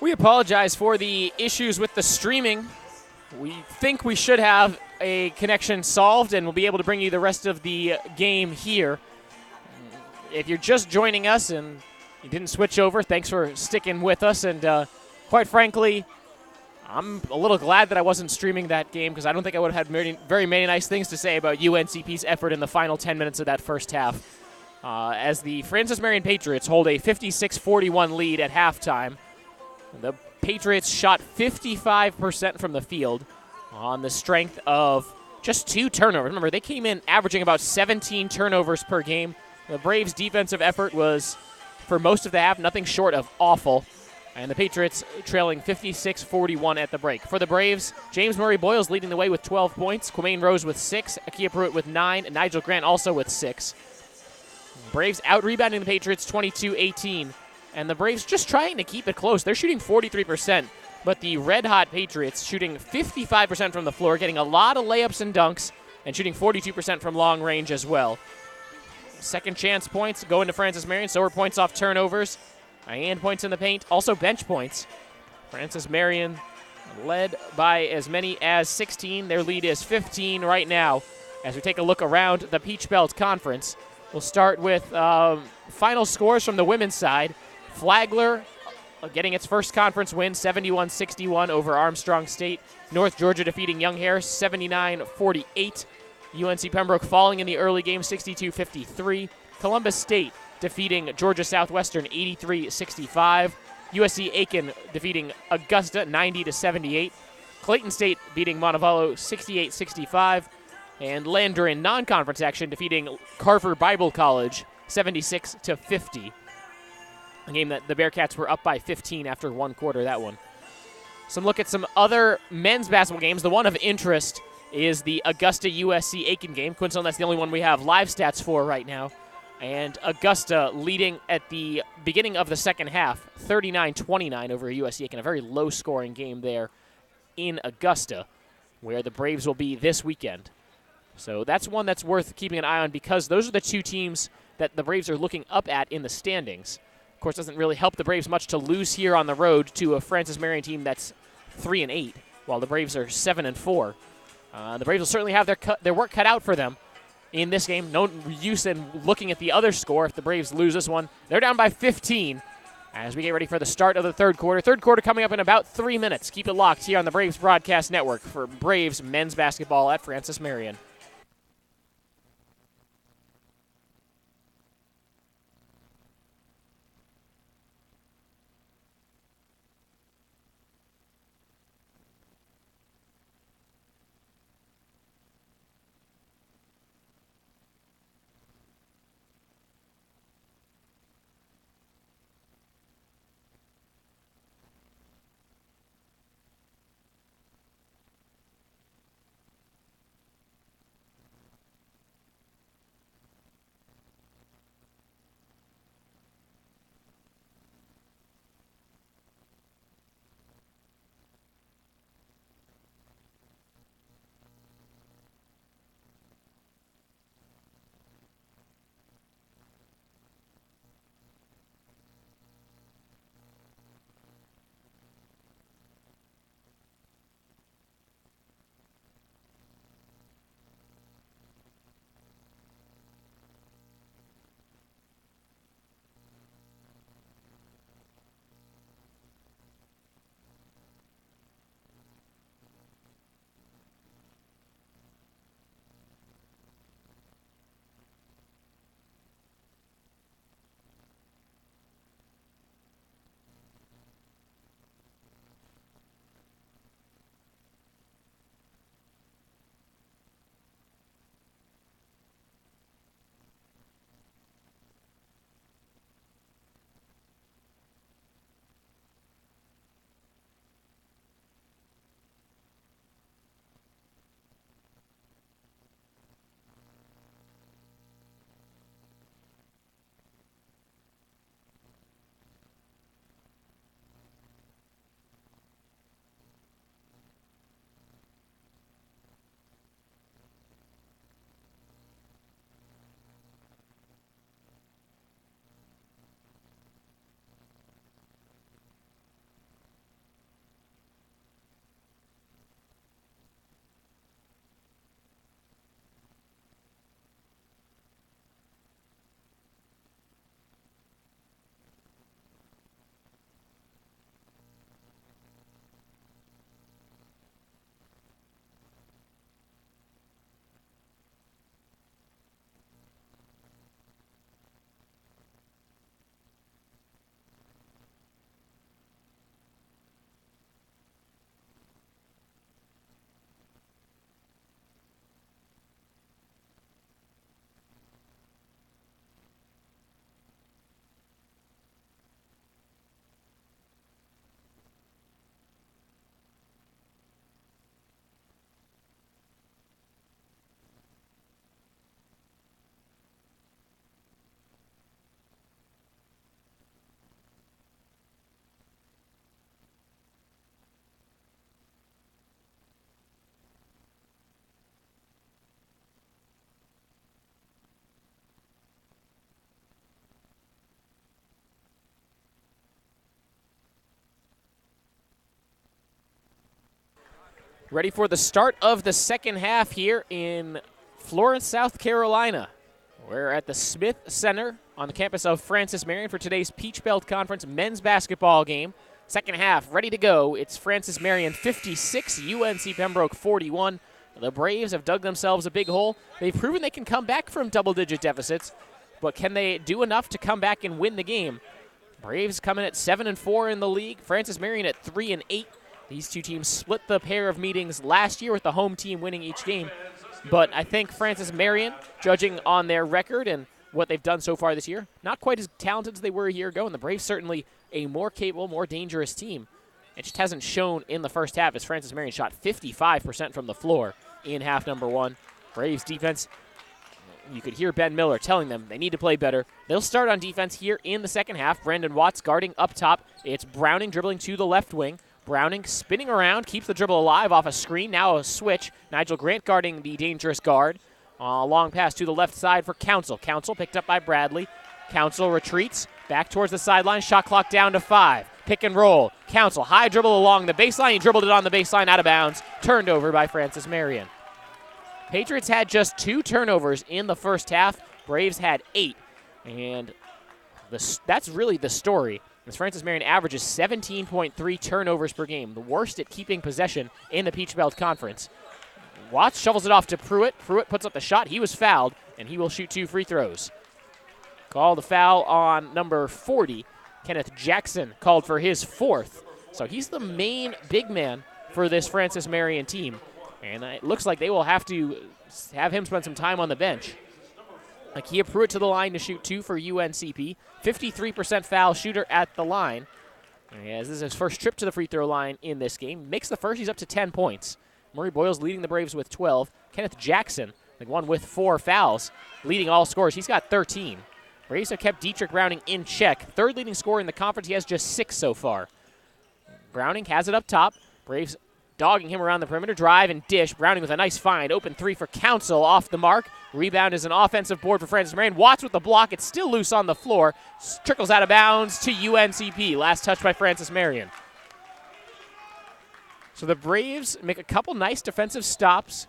We apologize for the issues with the streaming. We think we should have a connection solved, and we'll be able to bring you the rest of the game here. If you're just joining us and you didn't switch over, thanks for sticking with us. And quite frankly, I'm a little glad that I wasn't streaming that game because I don't think I would have had very many nice things to say about UNCP's effort in the final 10 minutes of that first half. As the Francis Marion Patriots hold a 56-41 lead at halftime. The Patriots shot 55% from the field on the strength of just 2 turnovers. Remember, they came in averaging about 17 turnovers per game. The Braves' defensive effort was, for most of the half, nothing short of awful. And the Patriots trailing 56-41 at the break. For the Braves, James Murray Boyles leading the way with 12 points. Quamaine Rose with 6. Akia Pruitt with 9. And Nigel Grant also with 6. Braves out-rebounding the Patriots 22-18. And the Braves just trying to keep it close. They're shooting 43%. But the red-hot Patriots shooting 55% from the floor, getting a lot of layups and dunks, and shooting 42% from long range as well. Second chance points going to Francis Marion. So are points off turnovers. And points in the paint, also bench points. Francis Marion led by as many as 16. Their lead is 15 right now. As we take a look around the Peach Belt Conference, we'll start with final scores from the women's side. Flagler getting its first conference win, 71-61 over Armstrong State. North Georgia defeating Young Harris, 79-48. UNC Pembroke falling in the early game, 62-53. Columbus State defeating Georgia Southwestern 83-65. USC Aiken defeating Augusta 90-78. Clayton State beating Montevallo 68-65. And Lander in non-conference action defeating Carver Bible College 76-50. A game that the Bearcats were up by 15 after one quarter, that one. Some look at some other men's basketball games. The one of interest is the Augusta USC Aiken game. Coincidentally, that's the only one we have live stats for right now. And Augusta leading at the beginning of the second half, 39-29 over USC Aiken. A very low-scoring game there in Augusta, where the Braves will be this weekend. So that's one that's worth keeping an eye on because those are the 2 teams that the Braves are looking up at in the standings. Of course, it doesn't really help the Braves much to lose here on the road to a Francis Marion team that's 3-8, while the Braves are 7-4. The Braves will certainly have their work cut out for them in this game. No use in looking at the other score if the Braves lose this one. They're down by 15 as we get ready for the start of the third quarter. Third quarter coming up in about 3 minutes. Keep it locked here on the Braves Broadcast Network for Braves men's basketball at Francis Marion. Ready for the start of the second half here in Florence, South Carolina. We're at the Smith Center on the campus of Francis Marion for today's Peach Belt Conference men's basketball game. Second half, ready to go. It's Francis Marion 56, UNC Pembroke 41. The Braves have dug themselves a big hole. They've proven they can come back from double-digit deficits, but can they do enough to come back and win the game? Braves coming at 7-4 in the league. Francis Marion at 3-8. These two teams split the pair of meetings last year with the home team winning each game. But I think Francis Marion, judging on their record and what they've done so far this year, not quite as talented as they were a year ago, and the Braves certainly a more capable, more dangerous team. It just hasn't shown in the first half as Francis Marion shot 55% from the floor in half number one. Braves defense, you could hear Ben Miller telling them they need to play better. They'll start on defense here in the second half. Brandon Watts guarding up top. It's Browning dribbling to the left wing. Browning spinning around, keeps the dribble alive off a screen. Now a switch. Nigel Grant guarding the dangerous guard. Long pass to the left side for Council. Council picked up by Bradley. Council retreats back towards the sideline. Shot clock down to 5. Pick and roll. Council, high dribble along the baseline. He dribbled it on the baseline out of bounds. Turned over by Francis Marion. Patriots had just 2 turnovers in the first half. Braves had 8. And that's really the story. As Francis Marion averages 17.3 turnovers per game, the worst at keeping possession in the Peach Belt Conference. Watts shovels it off to Pruitt. Pruitt puts up the shot. He was fouled, and he will shoot 2 free throws. Called the foul on number 40. Kenneth Jackson called for his 4th. So he's the main big man for this Francis Marion team. And it looks like they will have to have him spend some time on the bench. Akia Pruitt to the line to shoot 2 for UNCP. 53% foul shooter at the line. As this is his first trip to the free throw line in this game. Makes the first, he's up to 10 points. Murray Boyles leading the Braves with 12. Kenneth Jackson, the one with 4 fouls, leading all scorers. He's got 13. Braves have kept Dietrich Browning in check. 3rd leading scorer in the conference. He has just 6 so far. Browning has it up top. Braves dogging him around the perimeter. Drive and dish. Browning with a nice find. Open 3 for Council off the mark. Rebound is an offensive board for Francis Marion. Watts with the block. It's still loose on the floor. Trickles out of bounds to UNCP. Last touch by Francis Marion. So the Braves make a couple nice defensive stops.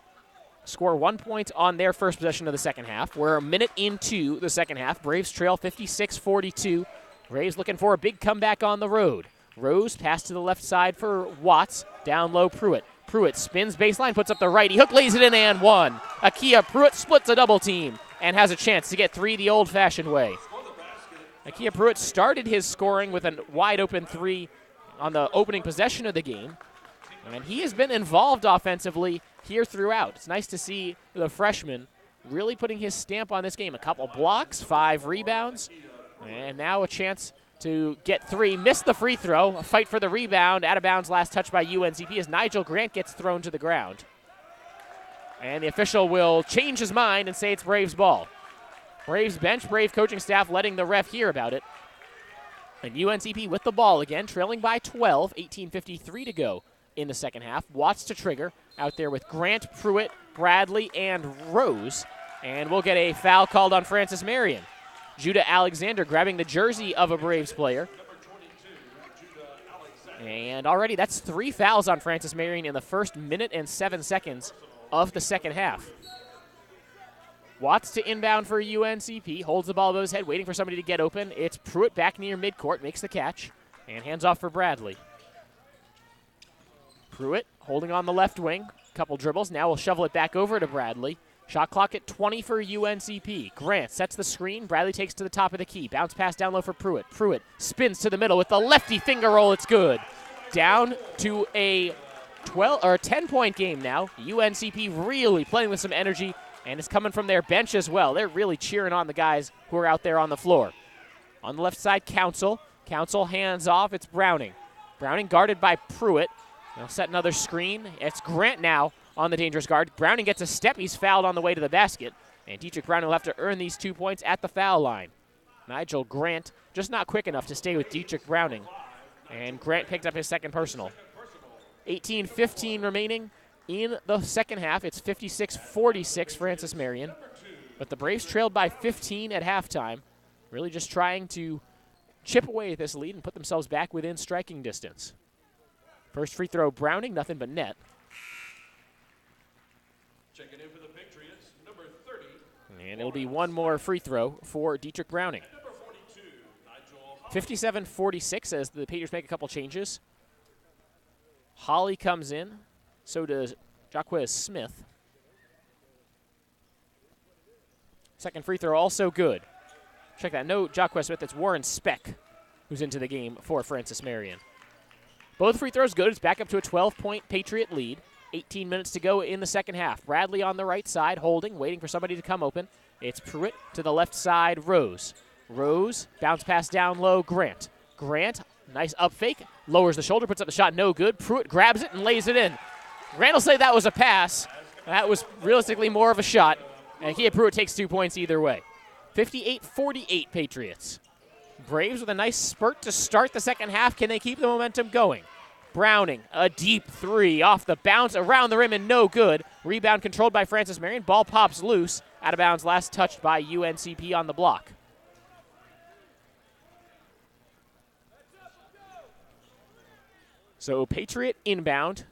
Score 1 point on their first possession of the second half. We're a minute into the second half. Braves trail 56-42. Braves looking for a big comeback on the road. Rose pass to the left side for Watts. Down low, Pruitt. Pruitt spins baseline, puts up the right. He hook lays it in and 1. Akia Pruitt splits a double team and has a chance to get 3 the old-fashioned way. Akia Pruitt started his scoring with a wide-open 3 on the opening possession of the game. And he has been involved offensively here throughout. It's nice to see the freshman really putting his stamp on this game. A couple blocks, 5 rebounds, and now a chance to get 3. Missed the free throw. A fight for the rebound. Out of bounds, last touch by UNCP as Nigel Grant gets thrown to the ground. And the official will change his mind and say it's Braves ball. Braves bench, Brave coaching staff letting the ref hear about it. And UNCP with the ball again, trailing by 12, 18:53 to go in the second half. Watts to trigger, out there with Grant, Pruitt, Bradley, and Rose. And we'll get a foul called on Francis Marion. Judah Alexander grabbing the jersey of a Braves player. And already that's 3 fouls on Francis Marion in the first minute and 7 seconds of the second half. Watts to inbound for UNCP, holds the ball above his head, waiting for somebody to get open. It's Pruitt back near midcourt, makes the catch, and hands off for Bradley. Pruitt holding on the left wing, couple dribbles, now we'll shovel it back over to Bradley. Shot clock at 20 for UNCP. Grant sets the screen. Bradley takes to the top of the key. Bounce pass down low for Pruitt. Pruitt spins to the middle with the lefty finger roll. It's good. Down to a 10-point game now. UNCP really playing with some energy, and it's coming from their bench as well. They're really cheering on the guys who are out there on the floor. On the left side, Council. Council hands off. It's Browning. Browning guarded by Pruitt. They'll set another screen. It's Grant now on the dangerous guard. Browning gets a step. He's fouled on the way to the basket. And Dietrich Browning will have to earn these 2 points at the foul line. Nigel Grant just not quick enough to stay with Dietrich Browning. And Grant picked up his second personal. 18:15 remaining in the second half. It's 56-46 Francis Marion. But the Braves trailed by 15 at halftime. Really just trying to chip away at this lead and put themselves back within striking distance. First free throw, Browning, nothing but net. Checking in for the Patriots, number 30. And it'll be one more free throw for Dietrich Browning. 57-46 as the Patriots make a couple changes. Holly comes in. So does Jaquez Smith. Second free throw also good. Check that. No Jaquez Smith. It's Warren Speck who's into the game for Francis Marion. Both free throws good. It's back up to a 12-point Patriot lead. 18 minutes to go in the second half. Bradley on the right side, holding, waiting for somebody to come open. It's Pruitt to the left side, Rose. Rose, bounce pass down low, Grant. Grant, nice up fake, lowers the shoulder, puts up the shot, no good. Pruitt grabs it and lays it in. Grant will say that was a pass. That was realistically more of a shot. And Kia Pruitt takes 2 points either way. 58-48 Patriots. Braves with a nice spurt to start the second half. Can they keep the momentum going? Browning, a deep three off the bounce, around the rim and no good. Rebound controlled by Francis Marion. Ball pops loose. Out of bounds, last touched by UNCP on the block. So Patriot inbound.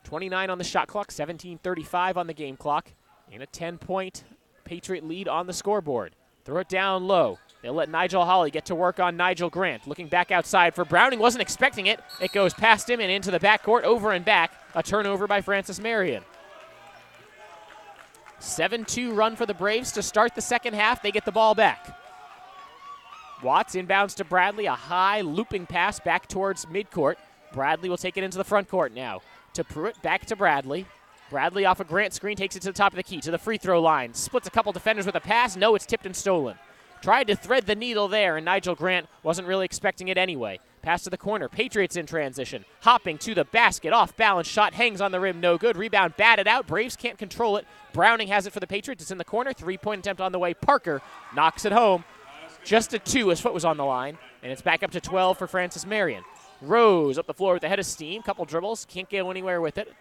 29 on the shot clock, 17:35 on the game clock. And a 10-point Patriot lead on the scoreboard. Throw it down low. They'll let Nigel Holly get to work on Nigel Grant. Looking back outside for Browning. Wasn't expecting it. It goes past him and into the backcourt, over and back. A turnover by Francis Marion. 7-2 run for the Braves to start the second half. They get the ball back. Watts inbounds to Bradley. A high looping pass back towards midcourt. Bradley will take it into the front court now. To Pruitt, back to Bradley. Bradley off a Grant screen, takes it to the top of the key, to the free throw line. Splits a couple defenders with a pass. No, it's tipped and stolen. Tried to thread the needle there, and Nigel Grant wasn't really expecting it anyway. Pass to the corner. Patriots in transition. Hopping to the basket. Off balance shot. Hangs on the rim. No good. Rebound batted out. Braves can't control it. Browning has it for the Patriots. It's in the corner. 3-point attempt on the way. Parker knocks it home. Just a 2. His foot was on the line. And it's back up to 12 for Francis Marion. Rose up the floor with a head of steam. Couple dribbles. Can't go anywhere with it.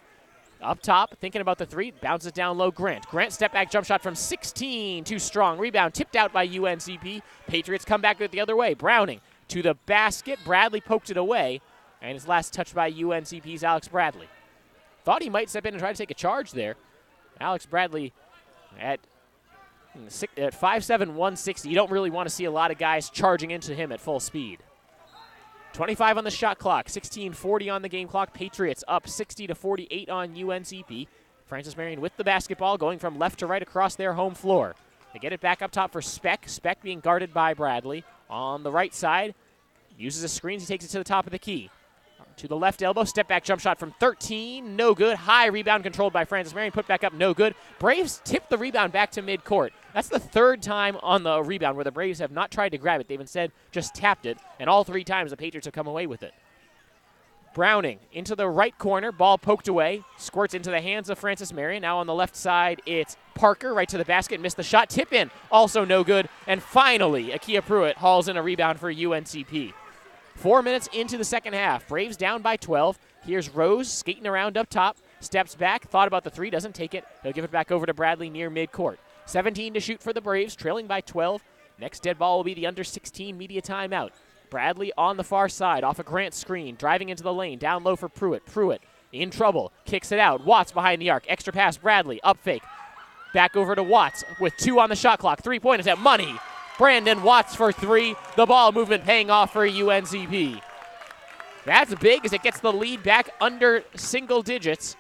Up top, thinking about the three, bounces down low, Grant. Grant step back jump shot from 16, too strong. Rebound tipped out by UNCP. Patriots come back the other way. Browning to the basket. Bradley poked it away, and his last touch by UNCP's Alex Bradley. Thought he might step in and try to take a charge there. Alex Bradley at 5'7", 160. You don't really want to see a lot of guys charging into him at full speed. 25 on the shot clock, 16:40 on the game clock. Patriots up 60-48 on UNCP. Francis Marion with the basketball, going from left to right across their home floor. They get it back up top for Speck. Speck being guarded by Bradley. On the right side, uses a screen. He takes it to the top of the key. To the left elbow, step back jump shot from 13, no good. High rebound controlled by Francis Marion, put back up, no good. Braves tip the rebound back to midcourt. That's the third time on the rebound where the Braves have not tried to grab it. They've instead just tapped it, and all 3 times the Patriots have come away with it. Browning into the right corner, ball poked away, squirts into the hands of Francis Marion. Now on the left side, it's Parker right to the basket, missed the shot, tip in, also no good. And finally, Akia Pruitt hauls in a rebound for UNCP. 4 minutes into the second half. Braves down by 12. Here's Rose skating around up top. Steps back. Thought about the 3. Doesn't take it. He'll give it back over to Bradley near midcourt. 17 to shoot for the Braves. Trailing by 12. Next dead ball will be the under 16 media timeout. Bradley on the far side. Off a Grant screen. Driving into the lane. Down low for Pruitt. Pruitt in trouble. Kicks it out. Watts behind the arc. Extra pass. Bradley. Up fake. Back over to Watts with 2 on the shot clock. 3-point attempt. Money. Brandon Watts for 3. The ball movement paying off for UNCP. That's big as it gets the lead back under single digits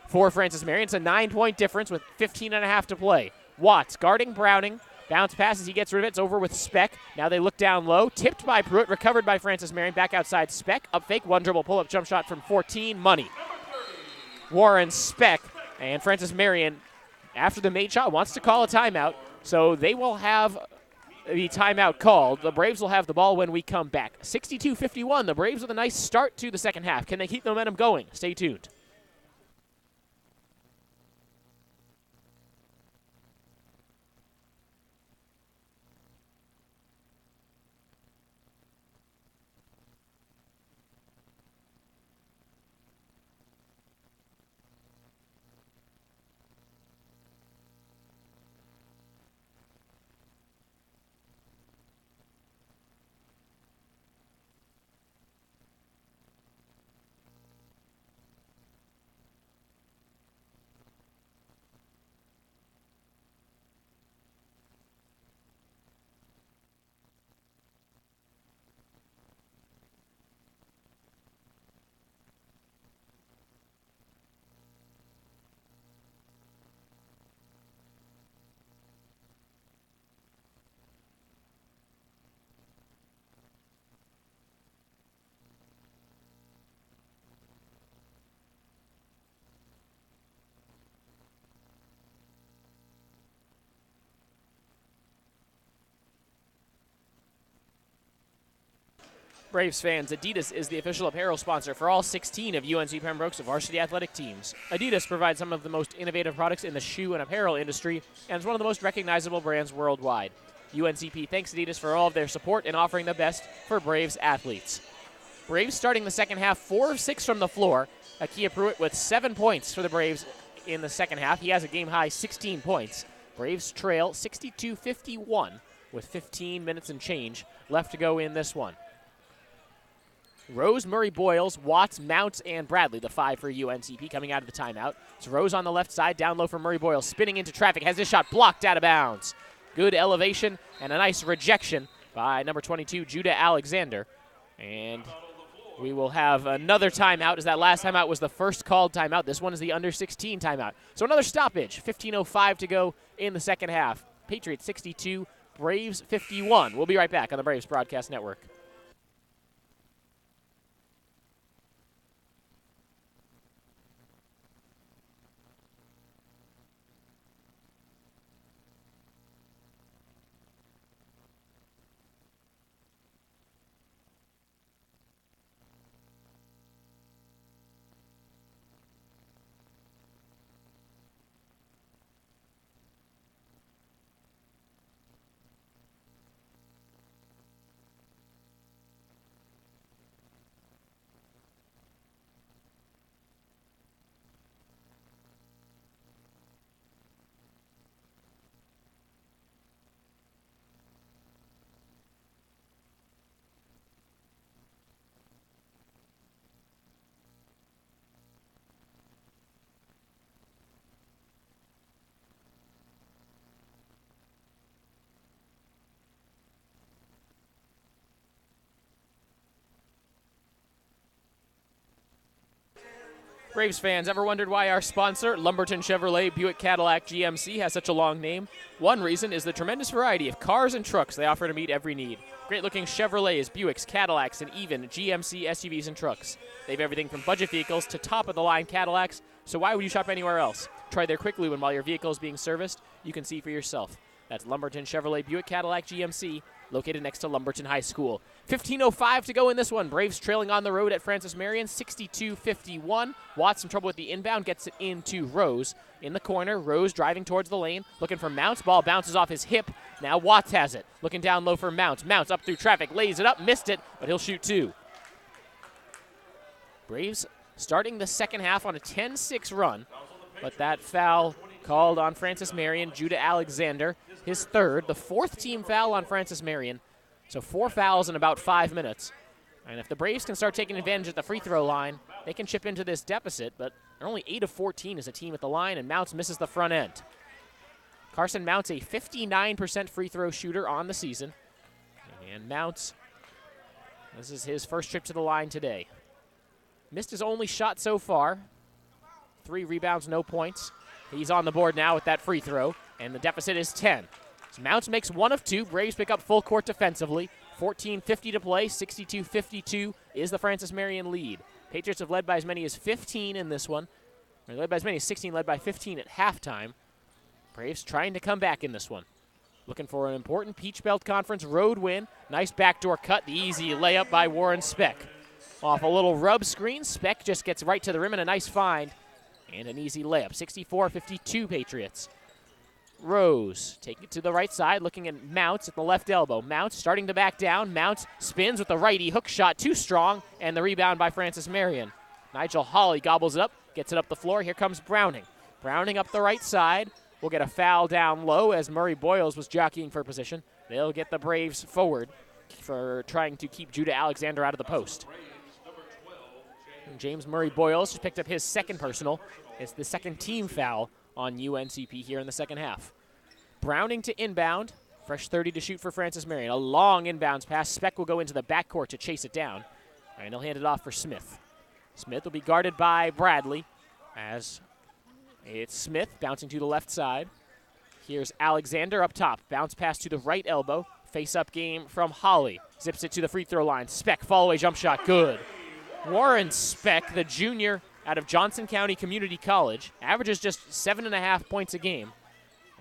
for Francis Marion. It's a 9-point difference with 15.5 to play. Watts guarding Browning. Bounce passes. He gets rid of it. It's over with Speck. Now they look down low. Tipped by Pruitt. Recovered by Francis Marion. Back outside Speck. Up fake. 1 dribble pull-up jump shot from 14. Money. Warren Speck and Francis Marion, after the made shot, wants to call a timeout. So they will have the timeout called. The Braves will have the ball when we come back. 62-51. The Braves with a nice start to the second half. Can they keep the momentum going? Stay tuned. Braves fans, Adidas is the official apparel sponsor for all 16 of UNC Pembroke's varsity athletic teams. Adidas provides some of the most innovative products in the shoe and apparel industry and is one of the most recognizable brands worldwide. UNCP thanks Adidas for all of their support and offering the best for Braves athletes. Braves starting the second half 4 of 6 from the floor. Akia Pruitt with 7 points for the Braves in the second half. He has a game-high 16 points. Braves trail 62-51 with 15 minutes and change left to go in this one. Rose, Murray, Boyles, Watts, Mounts, and Bradley, the 5 for UNCP coming out of the timeout. It's Rose on the left side, down low for Murray Boyles, spinning into traffic, has his shot blocked out of bounds. Good elevation and a nice rejection by number 22, Judah Alexander. And we will have another timeout, as that last timeout was the first called timeout. This one is the under 16 timeout. So another stoppage, 15:05 to go in the second half. Patriots 62, Braves 51. We'll be right back on the Braves Broadcast Network. Braves fans, ever wondered why our sponsor, Lumberton Chevrolet Buick Cadillac GMC, has such a long name? One reason is the tremendous variety of cars and trucks they offer to meet every need. Great-looking Chevrolets, Buicks, Cadillacs, and even GMC SUVs and trucks. They have everything from budget vehicles to top-of-the-line Cadillacs, so why would you shop anywhere else? Try their quick lube, and while your vehicle is being serviced, you can see for yourself. That's Lumberton Chevrolet Buick Cadillac GMC, located next to Lumberton High School. 15:05 to go in this one. Braves trailing on the road at Francis Marion, 62-51. Watts in trouble with the inbound, gets it into Rose. In the corner, Rose driving towards the lane, looking for Mounts. Ball bounces off his hip. Now Watts has it. Looking down low for Mounts. Mounts up through traffic, lays it up, missed it, but he'll shoot 2. Braves starting the second half on a 10-6 run, but that foul called on Francis Marion, Judah Alexander, his third, the 4th team foul on Francis Marion. So 4 fouls in about 5 minutes. And if the Braves can start taking advantage at the free throw line, they can chip into this deficit, but they're only 8 of 14 as a team at the line, and Mounts misses the front end. Carson Mounts, a 59% free throw shooter on the season. And Mounts, this is his first trip to the line today. Missed his only shot so far. 3 rebounds, no points. He's on the board now with that free throw, and the deficit is 10. So Mounts makes 1 of 2. Braves pick up full court defensively. 14:50 to play, 62-52 is the Francis Marion lead. Patriots have led by as many as 15 in this one. They're led by as many as 16, led by 15 at halftime. Braves trying to come back in this one. Looking for an important Peach Belt Conference road win. Nice backdoor cut, the easy layup by Warren Speck. Off a little rub screen, Speck just gets right to the rim and a nice find. And an easy layup, 64-52 Patriots. Rose taking it to the right side, looking at Mounts at the left elbow. Mounts starting to back down. Mounts spins with the righty hook shot, too strong, and the rebound by Francis Marion. Nigel Hawley gobbles it up, gets it up the floor. Here comes Browning. Browning up the right side. We'll get a foul down low as Murray Boyles was jockeying for position. They'll get the Braves forward for trying to keep Judah Alexander out of the post. And James Murray Boyles just picked up his second personal. It's the second team foul on UNCP here in the second half. Browning to inbound. Fresh 30 to shoot for Francis Marion. A long inbounds pass. Speck will go into the backcourt to chase it down. And he'll hand it off for Smith. Smith will be guarded by Bradley as it's Smith bouncing to the left side. Here's Alexander up top. Bounce pass to the right elbow. Face-up game from Hawley. Zips it to the free throw line. Speck, fall-away jump shot, good. Warren Speck, the junior out of Johnson County Community College, averages just 7.5 points a game.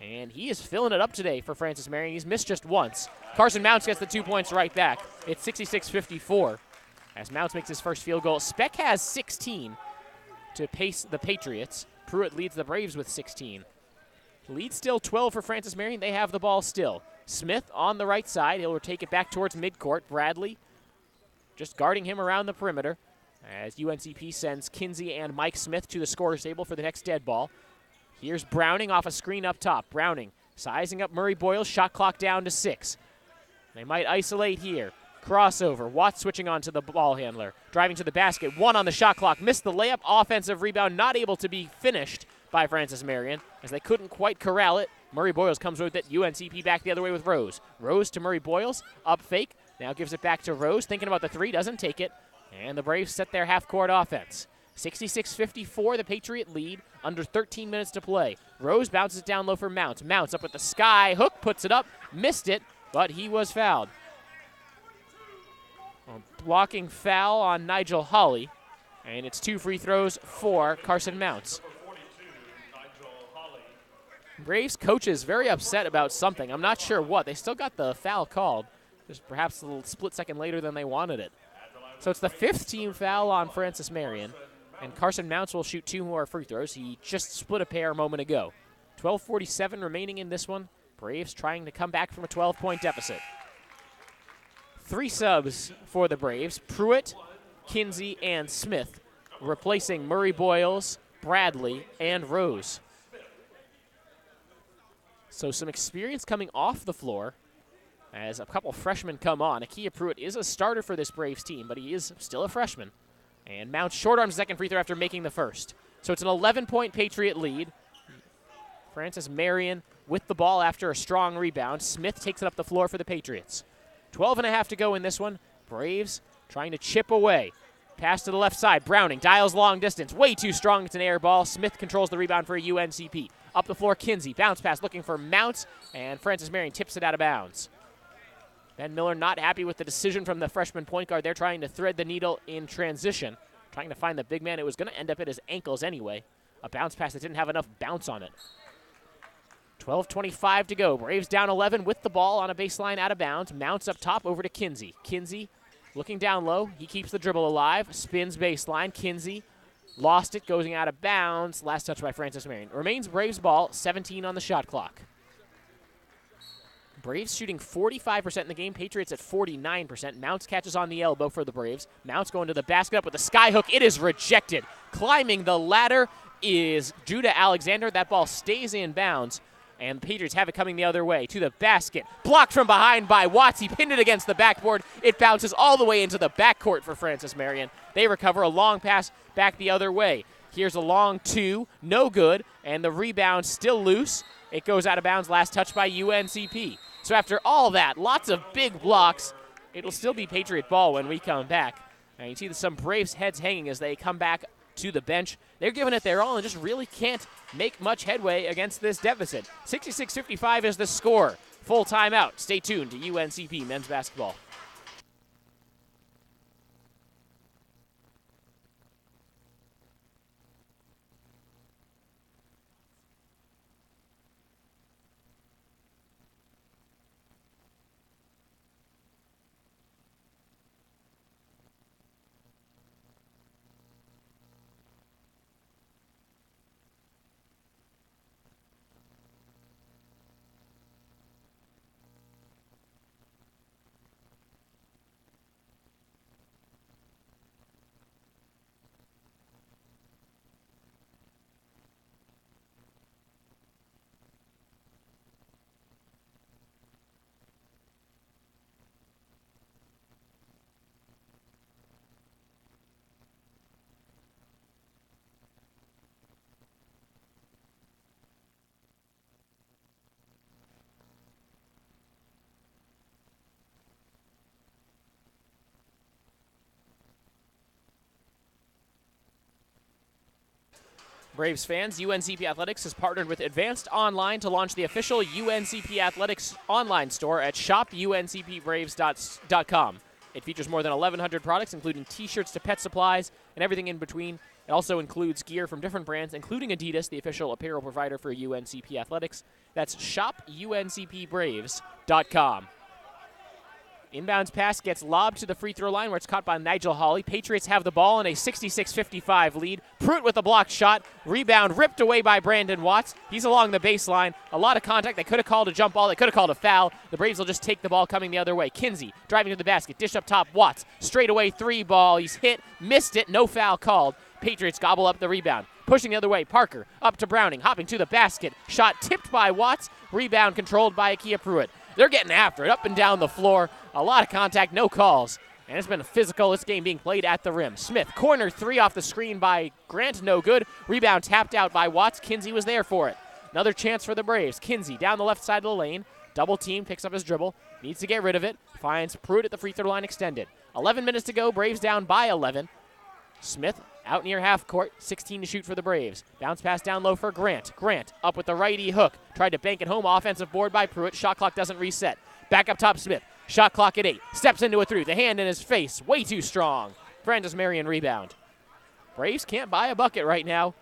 And he is filling it up today for Francis Marion. He's missed just once. Carson Mounts gets the 2 points right back. It's 66-54 as Mounts makes his first field goal. Speck has 16 to pace the Patriots. Pruitt leads the Braves with 16. Lead still 12 for Francis Marion. They have the ball still. Smith on the right side. He'll take it back towards midcourt. Bradley just guarding him around the perimeter as UNCP sends Kinsey and Mike Smith to the scorer's table for the next dead ball. Here's Browning off a screen up top. Browning sizing up Murray Boyles. Shot clock down to 6. They might isolate here. Crossover. Watts switching on to the ball handler. Driving to the basket. 1 on the shot clock. Missed the layup. Offensive rebound not able to be finished by Francis Marion as they couldn't quite corral it. Murray Boyles comes with it. UNCP back the other way with Rose. Rose to Murray Boyles. Up fake. Now gives it back to Rose. Thinking about the 3. Doesn't take it. And the Braves set their half-court offense. 66-54, the Patriot lead. Under 13 minutes to play. Rose bounces it down low for Mounts. Mounts up with the sky hook. Puts it up. Missed it, but he was fouled. A blocking foul on Nigel Hawley. And it's 2 free throws for Carson Mounts. Braves coaches very upset about something. I'm not sure what. They still got the foul called. Just perhaps a little split second later than they wanted it. So it's the 5th team foul on Francis Marion. And Carson Mounts will shoot 2 more free throws. He just split a pair a moment ago. 12:47 remaining in this one. Braves trying to come back from a 12-point deficit. 3 subs for the Braves. Pruitt, Kinsey, and Smith, replacing Murray Boyles, Bradley, and Rose. So some experience coming off the floor as a couple freshmen come on. Akia Pruitt is a starter for this Braves team, but he is still a freshman. And Mounts short arms second free throw after making the first. So it's an 11-point Patriot lead. Francis Marion with the ball after a strong rebound. Smith takes it up the floor for the Patriots. 12.5 to go in this one. Braves trying to chip away. Pass to the left side. Browning dials long distance. Way too strong. It's an air ball. Smith controls the rebound for UNCP. Up the floor, Kinsey. Bounce pass looking for Mounts, and Francis Marion tips it out of bounds. Ben Miller not happy with the decision from the freshman point guard. They're trying to thread the needle in transition, trying to find the big man. It was going to end up at his ankles anyway. A bounce pass that didn't have enough bounce on it. 12:25 to go. Braves down 11 with the ball on a baseline out of bounds. Mounts up top over to Kinsey. Kinsey looking down low. He keeps the dribble alive. Spins baseline. Kinsey lost it, going out of bounds. Last touch by Francis Marion. Remains Braves ball, 17 on the shot clock. Braves shooting 45% in the game. Patriots at 49%. Mounts catches on the elbow for the Braves. Mounts going to the basket up with a sky hook. It is rejected. Climbing the ladder is Judah Alexander. That ball stays in bounds. And the Patriots have it coming the other way to the basket. Blocked from behind by Watts. He pinned it against the backboard. It bounces all the way into the backcourt for Francis Marion. They recover a long pass back the other way. Here's a long 2. No good. And the rebound still loose. It goes out of bounds. Last touch by UNCP. So after all that, lots of big blocks, it'll still be Patriot ball when we come back. And you see some Braves heads hanging as they come back to the bench. They're giving it their all and just really can't make much headway against this deficit. 66-55 is the score. Full timeout. Stay tuned to UNCP men's basketball. Braves fans, UNCP Athletics has partnered with Advanced Online to launch the official UNCP Athletics online store at shopuncpbraves.com. It features more than 1,100 products, including t-shirts to pet supplies and everything in between. It also includes gear from different brands, including Adidas, the official apparel provider for UNCP Athletics. That's shopuncpbraves.com. Inbounds pass gets lobbed to the free throw line where it's caught by Nigel Hawley. Patriots have the ball in a 66-55 lead. Pruitt with a blocked shot. Rebound ripped away by Brandon Watts. He's along the baseline. A lot of contact. They could have called a jump ball. They could have called a foul. The Braves will just take the ball coming the other way. Kinsey driving to the basket. Dish up top. Watts. Straight away three ball. He's hit. Missed it. No foul called. Patriots gobble up the rebound. Pushing the other way. Parker up to Browning. Hopping to the basket. Shot tipped by Watts. Rebound controlled by Akia Pruitt. They're getting after it, up and down the floor. A lot of contact, no calls. And it's been physical, this game being played at the rim. Smith, corner three off the screen by Grant, no good. Rebound tapped out by Watts. Kinsey was there for it. Another chance for the Braves. Kinsey down the left side of the lane. Double team, picks up his dribble. Needs to get rid of it. Finds Pruitt at the free throw line extended. 11 minutes to go, Braves down by 11. Smith out near half court, 16 to shoot for the Braves. Bounce pass down low for Grant. Grant up with the righty hook. Tried to bank it home. Offensive board by Pruitt. Shot clock doesn't reset. Back up top, Smith. Shot clock at 8. Steps into a three. The hand in his face. Way too strong. Francis Marion rebound. Braves can't buy a bucket right now.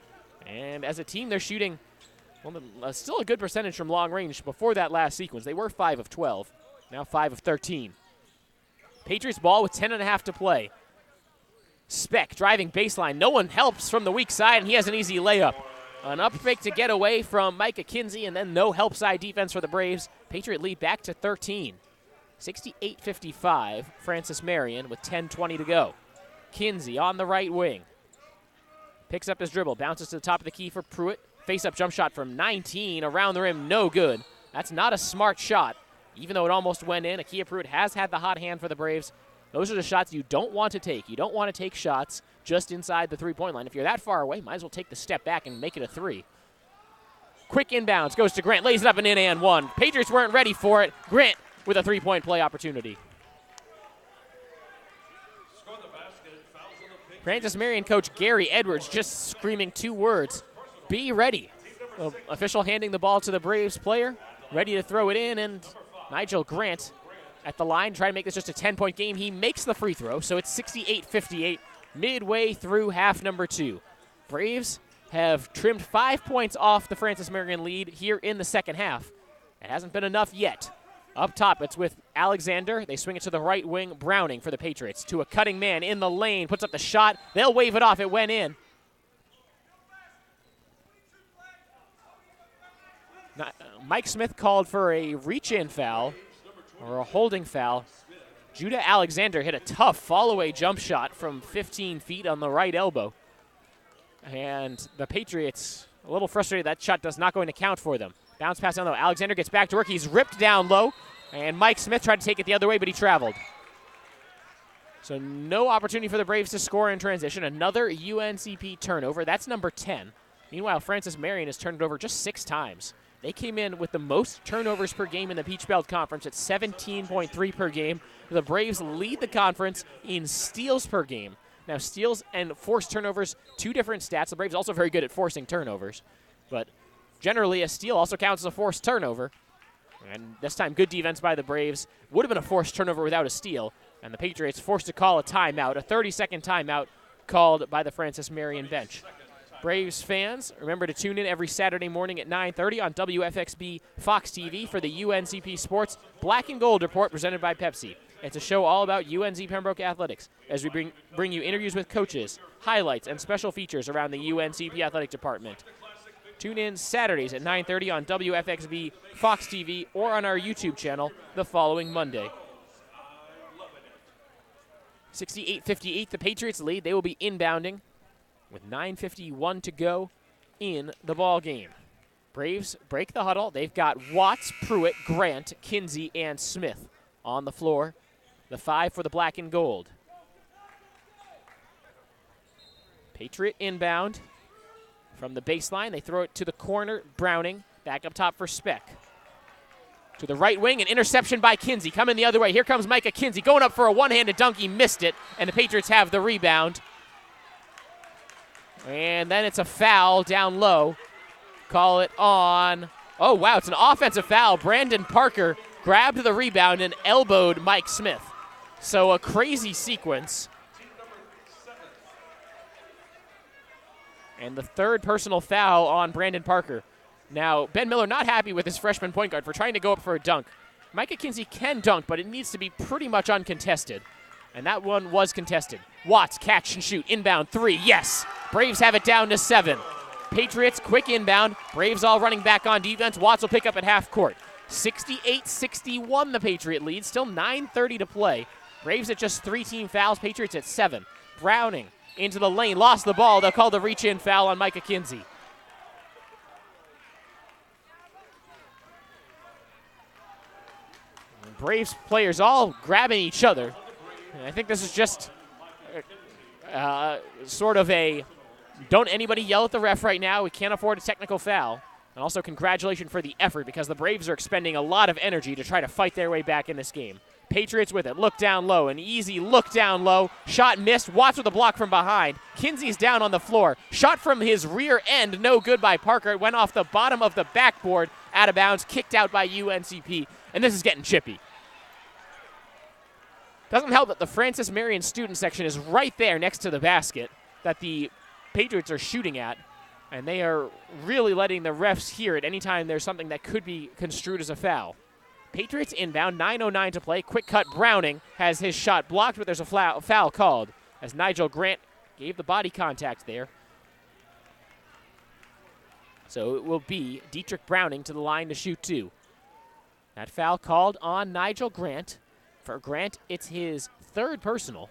And as a team, they're shooting still a good percentage from long range before that last sequence. They were 5 of 12. Now 5 of 13. Patriots ball with 10.5 to play. Speck driving baseline. No one helps from the weak side, and he has an easy layup. An up fake to get away from Micah Kinsey, and then no help side defense for the Braves. Patriot lead back to 13. 68-55, Francis Marion with 10:20 to go. Kinsey on the right wing. Picks up his dribble, bounces to the top of the key for Pruitt. Face-up jump shot from 19, around the rim, no good. That's not a smart shot, even though it almost went in. Akia Pruitt has had the hot hand for the Braves. Those are the shots you don't want to take. You don't want to take shots just inside the three-point line. If you're that far away, might as well take the step back and make it a three. Quick inbounds, goes to Grant, lays it up and in and one. Patriots weren't ready for it. Grant with a three-point play opportunity. Francis Marion coach Gary Edwards just screaming 2 words, be ready. Official handing the ball to the Braves player, ready to throw it in, and Nigel Grant at the line, trying to make this just a 10-point game. He makes the free throw, so it's 68-58 midway through half number 2. Braves have trimmed 5 points off the Francis Marion lead here in the second half. It hasn't been enough yet. Up top, it's with Alexander. They swing it to the right wing. Browning for the Patriots. To a cutting man in the lane. Puts up the shot. They'll wave it off. It went in. Mike Smith called for a reach-in foul or a holding foul. Judah Alexander hit a tough fall-away jump shot from 15 feet on the right elbow. And the Patriots, a little frustrated that shot does not going to count for them. Bounce pass down low. Alexander gets back to work. He's ripped down low. And Mike Smith tried to take it the other way, but he traveled. So no opportunity for the Braves to score in transition. Another UNCP turnover. That's number 10. Meanwhile, Francis Marion has turned it over just 6 times. They came in with the most turnovers per game in the Peach Belt Conference at 17.3 per game. The Braves lead the conference in steals per game. Now, steals and forced turnovers, 2 different stats. The Braves also very good at forcing turnovers. But generally, a steal also counts as a forced turnover. And this time, good defense by the Braves. Would have been a forced turnover without a steal. And the Patriots forced to call a timeout, a 30-second timeout called by the Francis Marion bench. Braves fans, remember to tune in every Saturday morning at 9:30 on WFXB Fox TV for the UNCP Sports Black and Gold Report presented by Pepsi. It's a show all about UNC Pembroke athletics as we bring you interviews with coaches, highlights, and special features around the UNCP athletic department. Tune in Saturdays at 9:30 on WFXB Fox TV or on our YouTube channel the following Monday. 68-58, the Patriots lead. They will be inbounding with 9:51 to go in the ball game. Braves break the huddle. They've got Watts, Pruitt, Grant, Kinsey, and Smith on the floor. The 5 for the black and gold. Patriot inbound from the baseline. They throw it to the corner. Browning back up top for Speck. To the right wing, an interception by Kinsey. Coming the other way. Here comes Micah Kinsey going up for a one-handed dunk. He missed it, and the Patriots have the rebound. And then it's a foul down low. Call it on. Oh, wow, it's an offensive foul. Brandon Parker grabbed the rebound and elbowed Mike Smith. So a crazy sequence. And the third personal foul on Brandon Parker. Now, Ben Miller not happy with his freshman point guard for trying to go up for a dunk. Micah Kinsey can dunk, but it needs to be pretty much uncontested. And that one was contested. Watts, catch and shoot. Inbound, 3, yes. Braves have it down to 7. Patriots, quick inbound. Braves all running back on defense. Watts will pick up at half court. 68-61 the Patriot lead. Still 9:30 to play. Braves at just 3 team fouls. Patriots at 7. Browning into the lane. Lost the ball. They'll call the reach-in foul on Micah Kinsey. Braves players all grabbing each other. And I think this is just sort of a don't anybody yell at the ref right now. We can't afford a technical foul. And also congratulations for the effort because the Braves are expending a lot of energy to try to fight their way back in this game. Patriots with it. Look down low. An easy look down low. Shot missed. Watts with a block from behind. Kinsey's down on the floor. Shot from his rear end. No good by Parker. It went off the bottom of the backboard. Out of bounds. Kicked out by UNCP. And this is getting chippy. Doesn't help that the Francis Marion student section is right there next to the basket that the Patriots are shooting at, and they are really letting the refs hear it anytime there's something that could be construed as a foul. Patriots inbound, 9:09 to play. Quick cut, Browning has his shot blocked, but there's a foul called as Nigel Grant gave the body contact there. So it will be Dietrich Browning to the line to shoot 2. That foul called on Nigel Grant. For Grant, it's his 3rd personal,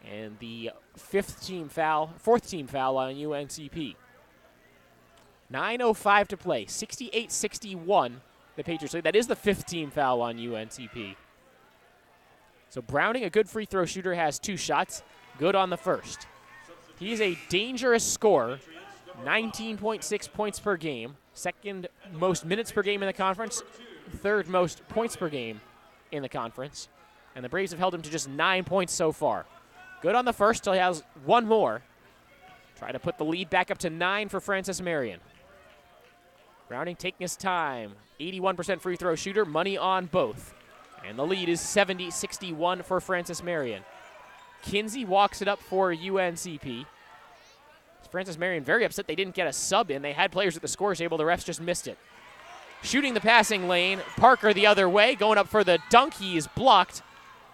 and the 4th team foul on UNCP. 9:05 to play, 68-61, the Patriots lead. That is the 5th team foul on UNCP. So Browning, a good free throw shooter, has 2 shots, good on the first. He's a dangerous scorer, 19.6 points per game, 2nd most minutes per game in the conference, 3rd most points per game in the conference. And the Braves have held him to just 9 points so far. Good on the first till he has 1 more. Try to put the lead back up to 9 for Francis Marion. Browning taking his time. 81% free throw shooter, money on both. And the lead is 70-61 for Francis Marion. Kinsey walks it up for UNCP. Francis Marion very upset they didn't get a sub in. They had players at the score table. The refs just missed it. Shooting the passing lane, Parker the other way, going up for the dunk. He is blocked,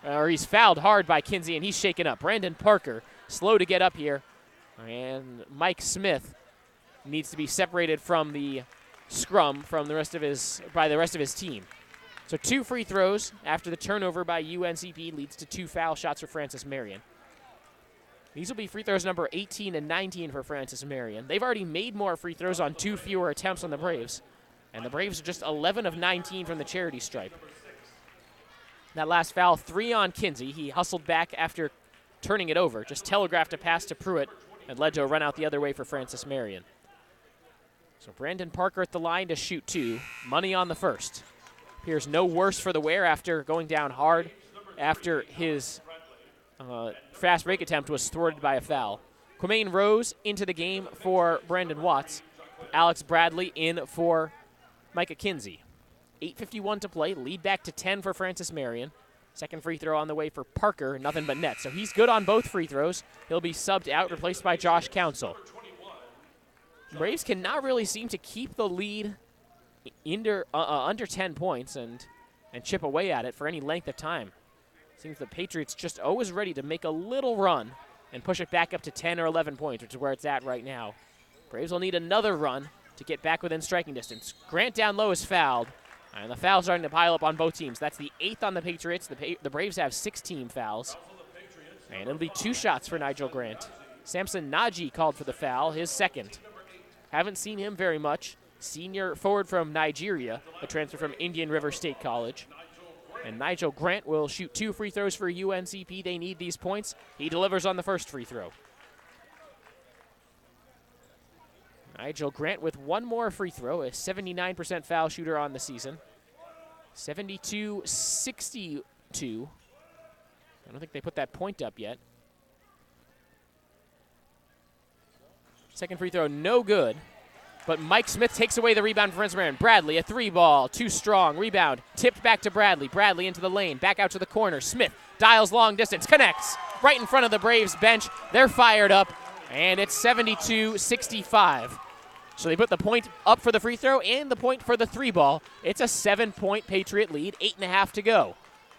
or he's fouled hard by Kinsey, and he's shaken up. Brandon Parker, slow to get up here, and Mike Smith needs to be separated from the scrum from by the rest of his team. So 2 free throws after the turnover by UNCP leads to 2 foul shots for Francis Marion. These will be free throws number 18 and 19 for Francis Marion. They've already made more free throws on 2 fewer attempts on the Braves. And the Braves are just 11 of 19 from the charity stripe. That last foul, 3 on Kinsey. He hustled back after turning it over. Just telegraphed a pass to Pruitt and led to a run out the other way for Francis Marion. So Brandon Parker at the line to shoot 2. Money on the first. Appears no worse for the wear after going down hard after his fast break attempt was thwarted by a foul. Quamaine Rose into the game for Brandon Watts. Alex Bradley in for Micah Kinsey. 8:51 to play. Lead back to 10 for Francis Marion. Second free throw on the way for Parker. Nothing but net. So he's good on both free throws. He'll be subbed out, replaced by Josh Council. Braves cannot really seem to keep the lead under 10 points and chip away at it for any length of time. Seems the Patriots just always ready to make a little run and push it back up to 10 or 11 points, which is where it's at right now. Braves will need another run to get back within striking distance. Grant down low is fouled, and the fouls starting to pile up on both teams. That's the 8th on the Patriots. The Braves have 6 team fouls, and it'll be 2 shots for Nigel Grant. Samson Naji called for the foul, his 2nd. Haven't seen him very much. Senior forward from Nigeria, a transfer from Indian River State College. And Nigel Grant will shoot 2 free throws for UNCP. They need these points. He delivers on the first free throw. Nigel Grant with 1 more free throw, a 79% foul shooter on the season. 72-62. I don't think they put that point up yet. Second free throw, no good. But Mike Smith takes away the rebound from Francis Marion. Bradley, a 3 ball, too strong. Rebound, tipped back to Bradley. Bradley into the lane, back out to the corner. Smith dials long distance, connects right in front of the Braves bench. They're fired up, and it's 72-65. So they put the point up for the free throw and the point for the three ball. It's a 7-point Patriot lead, 8.5 to go.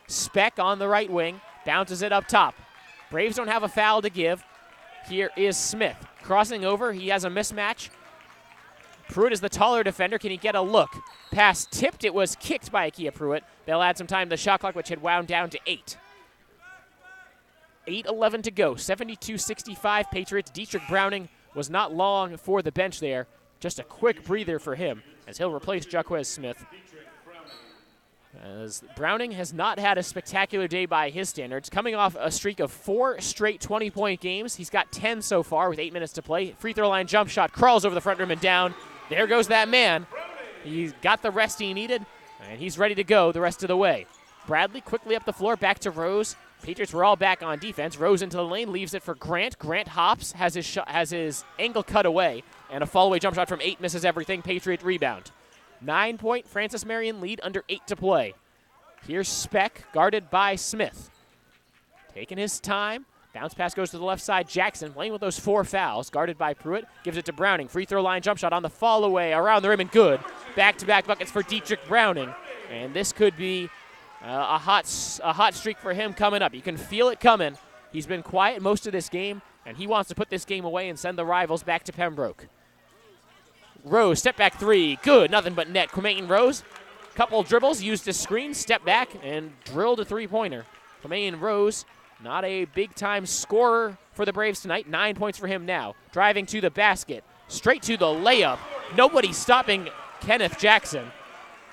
Speck on the right wing, bounces it up top. Braves don't have a foul to give. Here is Smith. Crossing over, he has a mismatch. Pruitt is the taller defender. Can he get a look? Pass tipped, it was kicked by Akia Pruitt. They'll add some time to the shot clock, which had wound down to 8. 8:11 to go, 72-65 Patriots. Dietrich Browning was not long for the bench there. Just a quick breather for him as he'll replace Jaquez Smith. As Browning has not had a spectacular day by his standards, coming off a streak of 4 straight 20-point games. He's got 10 so far with 8 minutes to play. Free throw line jump shot, crawls over the front rim and down. There goes that man. He's got the rest he needed, and he's ready to go the rest of the way. Bradley quickly up the floor, back to Rose. Patriots were all back on defense. Rose into the lane, leaves it for Grant. Grant hops, has his angle cut away, and a fall-away jump shot from 8 misses everything. Patriot rebound. 9-point Francis Marion lead under 8 to play. Here's Speck, guarded by Smith. Taking his time. Bounce pass goes to the left side. Jackson playing with those 4 fouls, guarded by Pruitt. Gives it to Browning. Free throw line jump shot on the fall away, around the rim and good. Back-to-back buckets for Dietrich Browning. And this could be a hot streak for him coming up. You can feel it coming. He's been quiet most of this game, and he wants to put this game away and send the rivals back to Pembroke. Rose, step back 3, good, nothing but net. Quamain Rose, couple dribbles, used his screen, step back, and drilled a three-pointer. Quamain Rose, not a big-time scorer for the Braves tonight. 9 points for him now. Driving to the basket, straight to the layup. Nobody stopping Kenneth Jackson.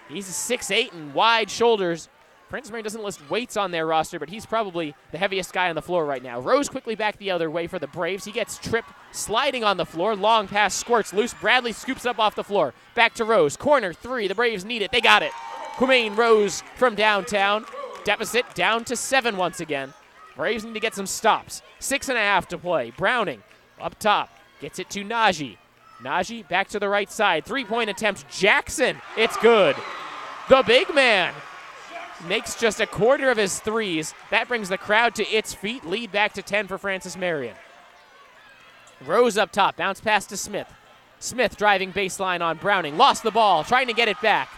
He's 6'8" and wide shoulders. Francis Marion doesn't list weights on their roster, but he's probably the heaviest guy on the floor right now. Rose quickly back the other way for the Braves. He gets tripped, sliding on the floor. Long pass squirts loose. Bradley scoops up off the floor. Back to Rose. Corner 3. The Braves need it. They got it. Quamain Rose from downtown. Deficit down to 7 once again. Braves need to get some stops. 6.5 to play. Browning up top. Gets it to Najee. Najee back to the right side. 3-point attempt. Jackson. It's good. The big man makes just a quarter of his threes. That brings the crowd to its feet. Lead back to 10 for Francis Marion. Rose up top. Bounce pass to Smith. Smith driving baseline on Browning. Lost the ball. Trying to get it back.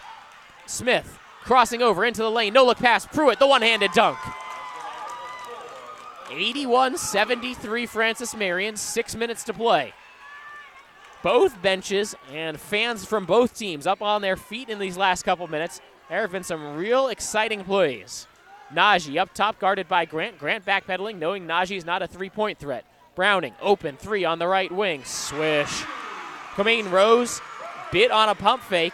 Smith crossing over into the lane. No look pass. Pruitt, the one-handed dunk. 81-73 Francis Marion. 6 minutes to play. Both benches and fans from both teams up on their feet in these last couple minutes. There have been some real exciting plays. Najee up top, guarded by Grant. Grant backpedaling, knowing Najee's not a three-point threat. Browning, open 3 on the right wing. Swish. Quamain Rose bit on a pump fake,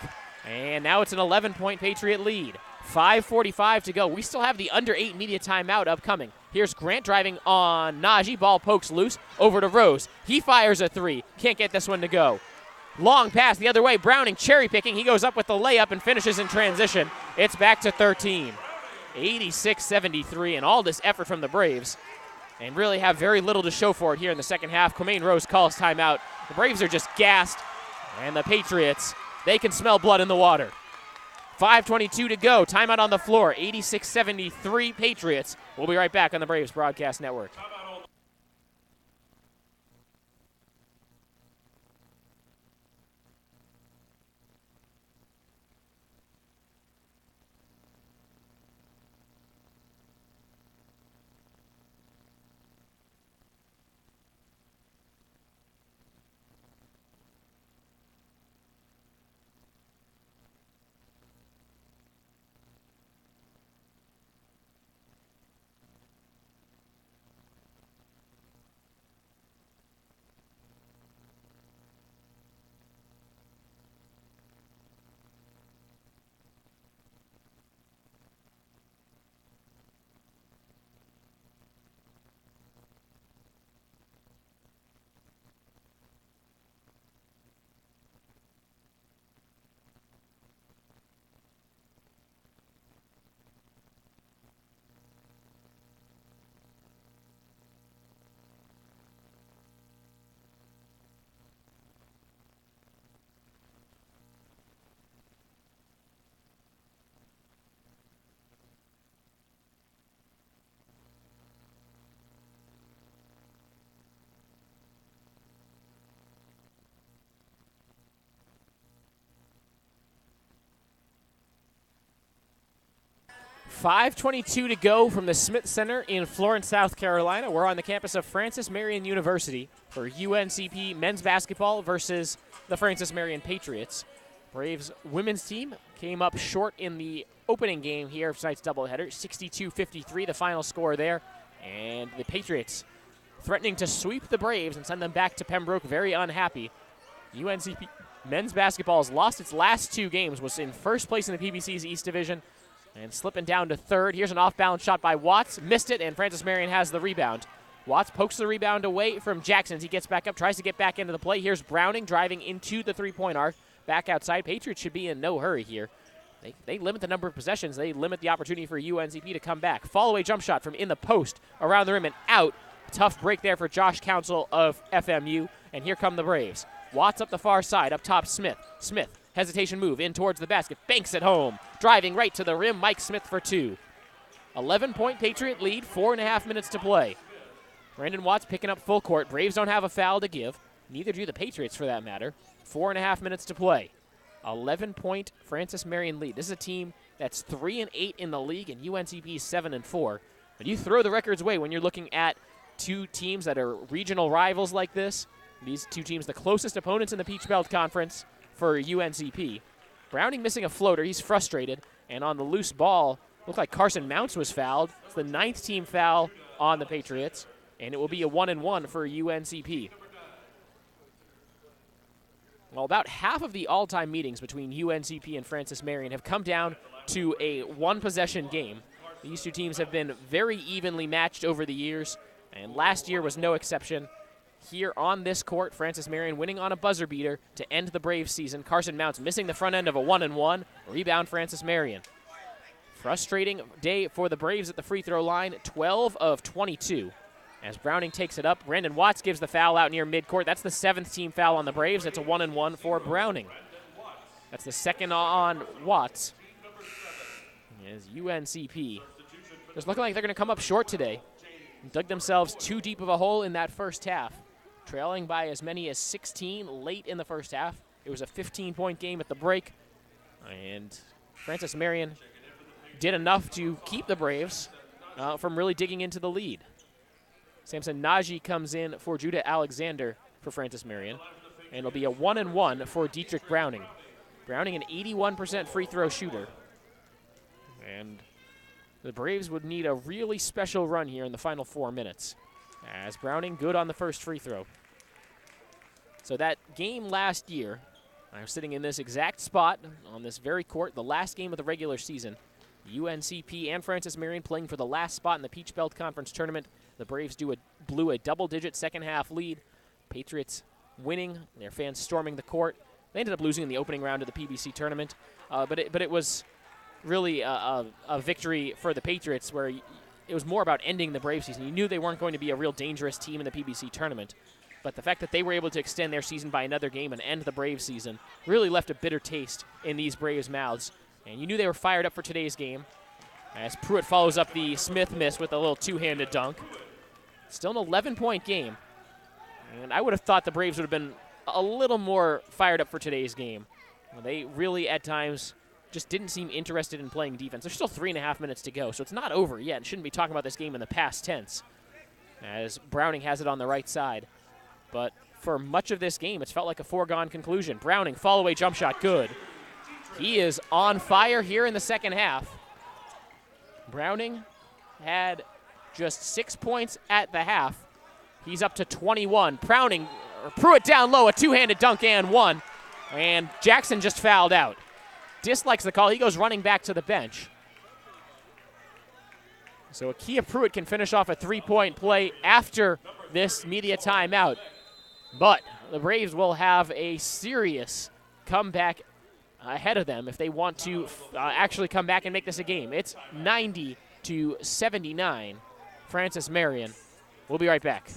and now it's an 11-point Patriot lead. 5:45 to go. We still have the under 8 media timeout upcoming. Here's Grant driving on Najee. Ball pokes loose. Over to Rose. He fires a 3. Can't get this one to go. Long pass the other way. Browning cherry picking. He goes up with the layup and finishes in transition. It's back to 13. 86-73, and all this effort from the Braves, and really have very little to show for it here in the second half. Quamain Rose calls timeout. The Braves are just gassed, and the Patriots, they can smell blood in the water. 5:22 to go. Timeout on the floor. 86-73 Patriots. We'll be right back on the Braves Broadcast Network. 5:22 to go from the Smith Center in Florence, South Carolina. We're on the campus of Francis Marion University for UNCP men's basketball versus the Francis Marion Patriots. Braves women's team came up short in the opening game here of tonight's doubleheader, 62-53, the final score there. And the Patriots threatening to sweep the Braves and send them back to Pembroke, very unhappy. UNCP men's basketball has lost its last 2 games, was in first place in the PBC's East Division, and slipping down to third. Here's an off-balance shot by Watts. Missed it, and Francis Marion has the rebound. Watts pokes the rebound away from Jackson. He gets back up, tries to get back into the play. Here's Browning driving into the three-point arc. Back outside. Patriots should be in no hurry here. They limit the number of possessions. They limit the opportunity for UNCP to come back. Fall-away jump shot from in the post, around the rim and out. Tough break there for Josh Council of FMU. And here come the Braves. Watts up the far side. Up top, Smith. Smith. Hesitation move in towards the basket. Banks it home. Driving right to the rim. Mike Smith for 2. 11-point Patriot lead. 4.5 minutes to play. Brandon Watts picking up full court. Braves don't have a foul to give. Neither do the Patriots, for that matter. 4.5 minutes to play. 11-point Francis Marion lead. This is a team that's 3-8 in the league, and UNCP is 7-4. But you throw the records away when you're looking at 2 teams that are regional rivals like this. These 2 teams, the closest opponents in the Peach Belt Conference for UNCP. Browning missing a floater. He's frustrated. And on the loose ball, looked like Carson Mounts was fouled. It's the 9th team foul on the Patriots, and it will be a 1-1 for UNCP. Well, about half of the all-time meetings between UNCP and Francis Marion have come down to a one-possession game. These 2 teams have been very evenly matched over the years, and last year was no exception. Here on this court, Francis Marion winning on a buzzer beater to end the Braves season. Carson Mounts missing the front end of a 1-1. Rebound Francis Marion. Frustrating day for the Braves at the free throw line, 12 of 22. As Browning takes it up, Brandon Watts gives the foul out near midcourt. That's the 7th team foul on the Braves. It's a 1-1 for Browning. That's the second on Watts. As UNCP just looking like they're going to come up short today. Dug themselves too deep of a hole in that first half. Trailing by as many as 16 late in the first half. It was a 15-point game at the break. And Francis Marion did enough to keep the Braves from really digging into the lead. Samson Najee comes in for Judah Alexander for Francis Marion. And it'll be a 1-1 for Dietrich Browning. Browning, an 81% free throw shooter. And the Braves would need a really special run here in the final 4 minutes. As Browning good on the first free throw. So that game last year, I was sitting in this exact spot on this very court, the last game of the regular season. UNCP and Francis Marion playing for the last spot in the Peach Belt Conference Tournament. The Braves blew a double-digit second-half lead. Patriots winning, their fans storming the court. They ended up losing in the opening round of the PBC tournament, but it was really a victory for the Patriots where it was more about ending the Brave season. You knew they weren't going to be a real dangerous team in the PBC tournament, but the fact that they were able to extend their season by another game and end the Brave season really left a bitter taste in these Braves' mouths. And you knew they were fired up for today's game as Pruitt follows up the Smith miss with a little two-handed dunk. Still an 11-point game. And I would have thought the Braves would have been a little more fired up for today's game. They really, at times, just didn't seem interested in playing defense. There's still 3.5 minutes to go, so it's not over yet. And shouldn't be talking about this game in the past tense, as Browning has it on the right side. But for much of this game, it's felt like a foregone conclusion. Browning, fall-away jump shot, good. He is on fire here in the second half. Browning had just 6 points at the half. He's up to 21. Pruitt down low, a two-handed dunk and one. And Jackson just fouled out. Dislikes the call. He goes running back to the bench. So Akia Pruitt can finish off a three-point play after this media timeout. But the Braves will have a serious comeback ahead of them if they want to actually come back and make this a game. It's 90-79. Francis Marion. We'll be right back.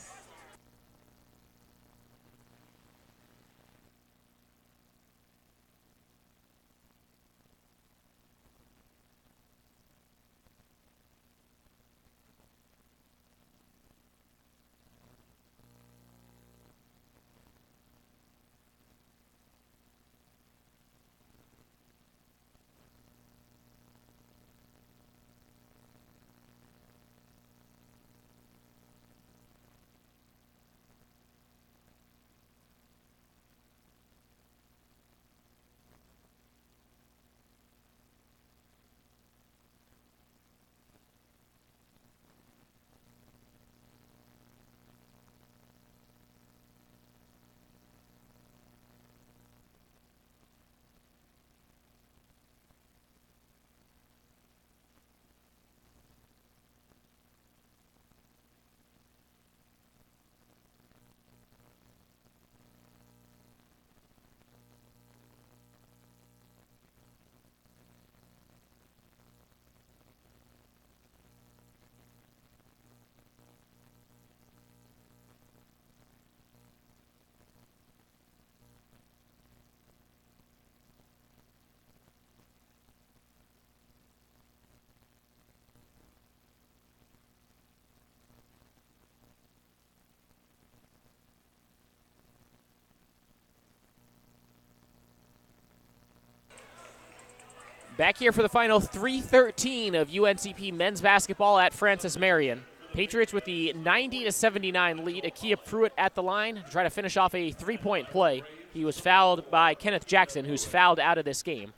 Back here for the final 3:13 of UNCP men's basketball at Francis Marion. Patriots with the 90-79 lead. Akia Pruitt at the line to try to finish off a three-point play. He was fouled by Kenneth Jackson, who's fouled out of this game.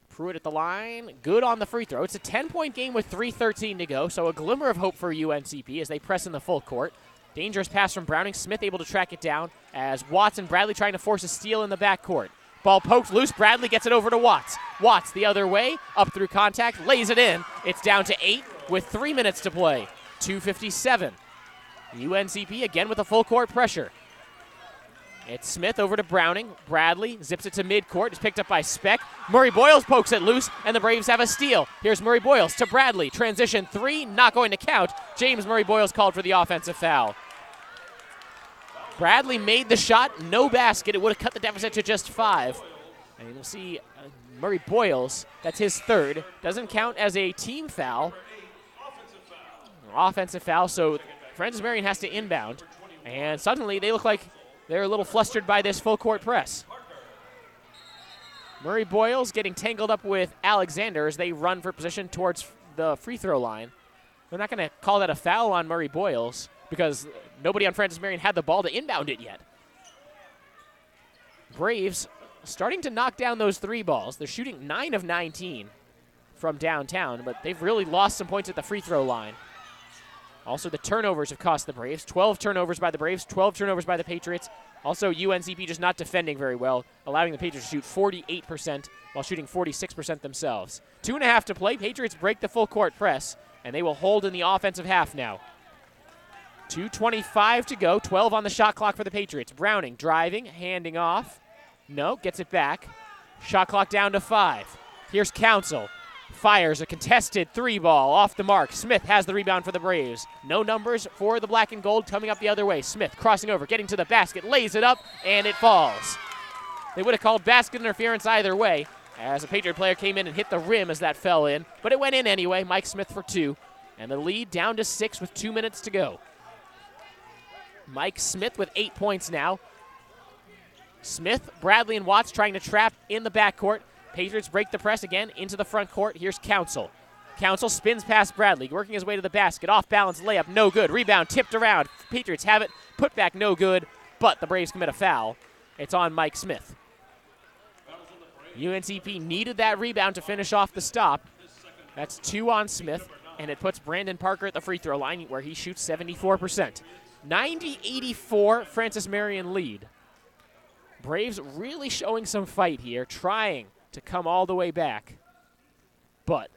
Pruitt at the line, good on the free throw. It's a 10-point game with 3:13 to go, so a glimmer of hope for UNCP as they press in the full court. Dangerous pass from Browning. Smith able to track it down as Watts and Bradley trying to force a steal in the backcourt. Ball poked loose. Bradley gets it over to Watts. Watts the other way, up through contact, lays it in. It's down to 8 with 3 minutes to play. 2:57. UNCP again with a full court pressure. It's Smith over to Browning. Bradley zips it to midcourt. It's picked up by Speck. Murray Boyles pokes it loose, and the Braves have a steal. Here's Murray Boyles to Bradley. Transition 3, not going to count. James Murray Boyles called for the offensive foul. Bradley made the shot, no basket. It would have cut the deficit to just 5. And you'll see Murray Boyles, that's his third. Doesn't count as a team foul. Offensive foul, so Francis Marion has to inbound. And suddenly they look like they're a little flustered by this full court press. Murray Boyles getting tangled up with Alexander as they run for position towards the free throw line. They're not going to call that a foul on Murray Boyles because nobody on Francis Marion had the ball to inbound it yet. Braves starting to knock down those 3 balls. They're shooting 9 of 19 from downtown, but they've really lost some points at the free throw line. Also, the turnovers have cost the Braves. 12 turnovers by the Braves, 12 turnovers by the Patriots. Also, UNCP just not defending very well, allowing the Patriots to shoot 48% while shooting 46% themselves. 2.5 to play. Patriots break the full court press, and they will hold in the offensive half now. 2:25 to go, 12 on the shot clock for the Patriots. Browning driving, handing off. No, gets it back. Shot clock down to 5. Here's Council. Fires a contested 3 ball off the mark. Smith has the rebound for the Braves. No numbers for the black and gold coming up the other way. Smith crossing over, getting to the basket, lays it up, and it falls. They would have called basket interference either way as a Patriot player came in and hit the rim as that fell in, but it went in anyway. Mike Smith for 2, and the lead down to 6 with 2 minutes to go. Mike Smith with 8 points now. Smith, Bradley, and Watts trying to trap in the backcourt. Patriots break the press again into the front court. Here's Council. Council spins past Bradley, working his way to the basket. Off balance layup, no good. Rebound tipped around. Patriots have it. Put back, no good. But the Braves commit a foul. It's on Mike Smith. UNCP needed that rebound to finish off the stop. That's 2 on Smith, and it puts Brandon Parker at the free throw line where he shoots 74%. 90-84 Francis Marion lead. Braves really showing some fight here, trying to come all the way back. But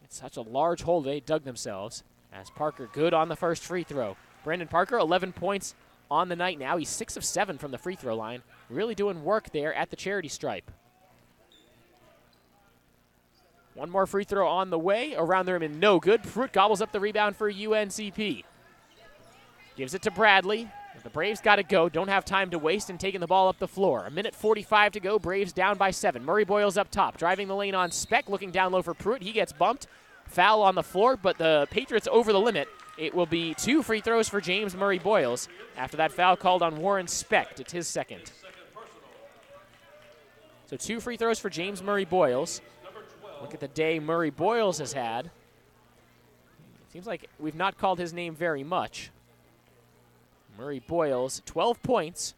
it's such a large hole they dug themselves as Parker good on the first free throw. Brandon Parker, 11 points on the night now. He's 6 of 7 from the free throw line. Really doing work there at the charity stripe. One more free throw on the way. Around the rim and no good. Pruitt gobbles up the rebound for UNCP. Gives it to Bradley. The Braves got to go. Don't have time to waste and taking the ball up the floor. 1:45 to go. Braves down by 7. Murray Boyles up top. Driving the lane on Speck. Looking down low for Pruitt. He gets bumped. Foul on the floor, but the Patriots over the limit. It will be 2 free throws for James Murray Boyles after that foul called on Warren Speck. It's his second. So 2 free throws for James Murray Boyles. Look at the day Murray Boyles has had. It seems like we've not called his name very much. Murray Boyles, 12 points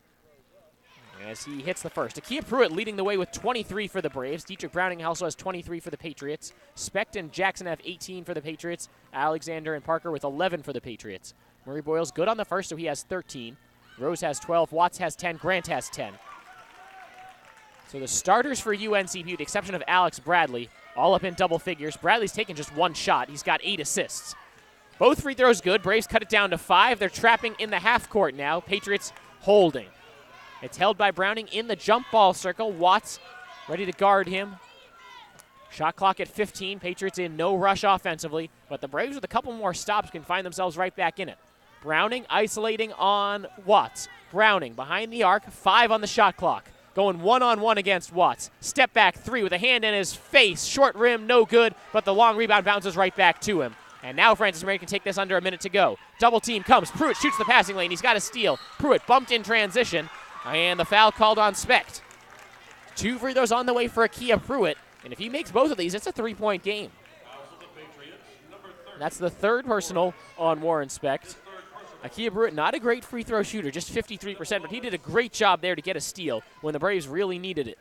as he hits the first. Akia Pruitt leading the way with 23 for the Braves. Dietrich Browning also has 23 for the Patriots. Specht and Jackson have 18 for the Patriots. Alexander and Parker with 11 for the Patriots. Murray Boyles good on the first, so he has 13. Rose has 12. Watts has 10. Grant has 10. So the starters for UNCP, with the exception of Alex Bradley, all up in double figures. Bradley's taken just 1 shot. He's got 8 assists. Both free throws good. Braves cut it down to 5. They're trapping in the half court now. Patriots holding. It's held by Browning in the jump ball circle. Watts ready to guard him. Shot clock at 15. Patriots in no rush offensively, but the Braves with a couple more stops can find themselves right back in it. Browning isolating on Watts. Browning behind the arc. 5 on the shot clock. Going one-on-one against Watts. Step back 3 with a hand in his face. Short rim, no good, but the long rebound bounces right back to him. And now Francis Marion can take this under a minute to go. Double team comes. Pruitt shoots the passing lane. He's got a steal. Pruitt bumped in transition, and the foul called on Specht. 2 free throws on the way for Akia Pruitt. And if he makes both of these, it's a 3-point game. That's the third personal on Warren Specht. Akia Brewitt, not a great free throw shooter, just 53%, but he did a great job there to get a steal when the Braves really needed it.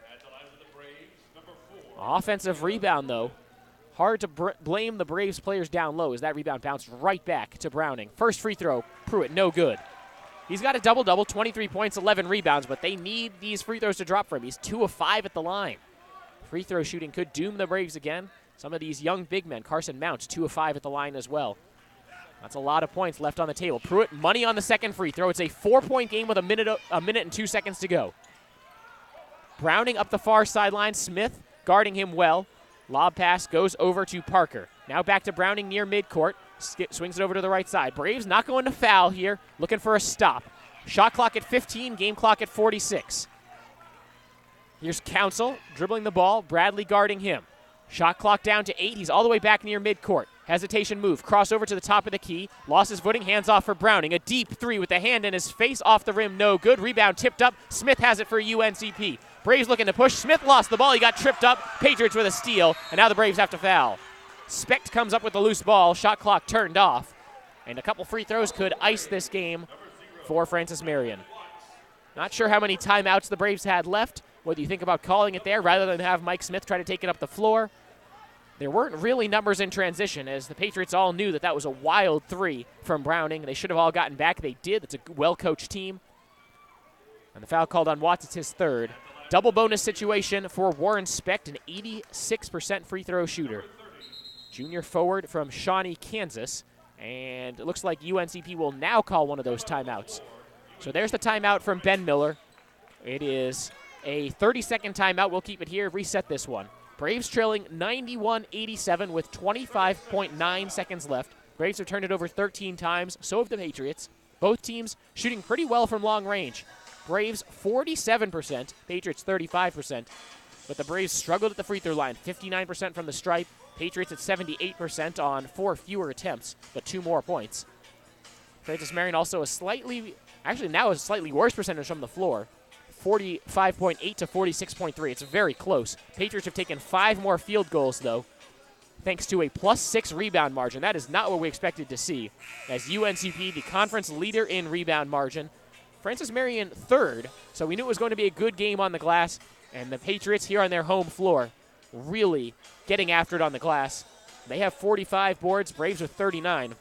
Offensive rebound, though. Hard to blame the Braves players down low as that rebound bounced right back to Browning. First free throw, Pruitt, no good. He's got a double-double, 23 points, 11 rebounds, but they need these free throws to drop for him. He's 2 of 5 at the line. Free throw shooting could doom the Braves again. Some of these young big men, Carson Mounts, 2 of 5 at the line as well. That's a lot of points left on the table. Pruitt, money on the second free throw. It's a 4-point game with a minute and 2 seconds to go. Browning up the far sideline. Smith guarding him well. Lob pass goes over to Parker. Now back to Browning near midcourt. Swings it over to the right side. Braves not going to foul here. Looking for a stop. Shot clock at 15, game clock at 46. Here's Council dribbling the ball. Bradley guarding him. Shot clock down to 8. He's all the way back near midcourt. Hesitation move. Crossover to the top of the key. Lost his footing. Hands off for Browning. A deep 3 with the hand in his face. Off the rim. No good. Rebound tipped up. Smith has it for UNCP. Braves looking to push. Smith lost the ball. He got tripped up. Patriots with a steal. And now the Braves have to foul. Specht comes up with the loose ball. Shot clock turned off. And a couple free throws could ice this game for Francis Marion. Not sure how many timeouts the Braves had left. What do you think about calling it there rather than have Mike Smith try to take it up the floor? There weren't really numbers in transition as the Patriots all knew that was a wild 3 from Browning. They should have all gotten back. They did. It's a well-coached team. And the foul called on Watts. It's his third. Double bonus situation for Warren Specht, an 86% free throw shooter. Junior forward from Shawnee, Kansas. And it looks like UNCP will now call one of those timeouts. So there's the timeout from Ben Miller. It is a 30-second timeout. We'll keep it here. Reset this one. Braves trailing 91-87 with 25.9 seconds left. Braves have turned it over 13 times. So have the Patriots. Both teams shooting pretty well from long range. Braves 47%, Patriots 35%. But the Braves struggled at the free throw line, 59% from the stripe. Patriots at 78% on 4 fewer attempts, but 2 more points. Francis Marion also a slightly worse percentage from the floor. 45.8 to 46.3. It's very close. Patriots have taken 5 more field goals, though, thanks to a +6 rebound margin. That is not what we expected to see, as UNCP, the conference leader in rebound margin. Francis Marion third, so we knew it was going to be a good game on the glass, and the Patriots here on their home floor really getting after it on the glass. They have 45 boards, Braves with 39.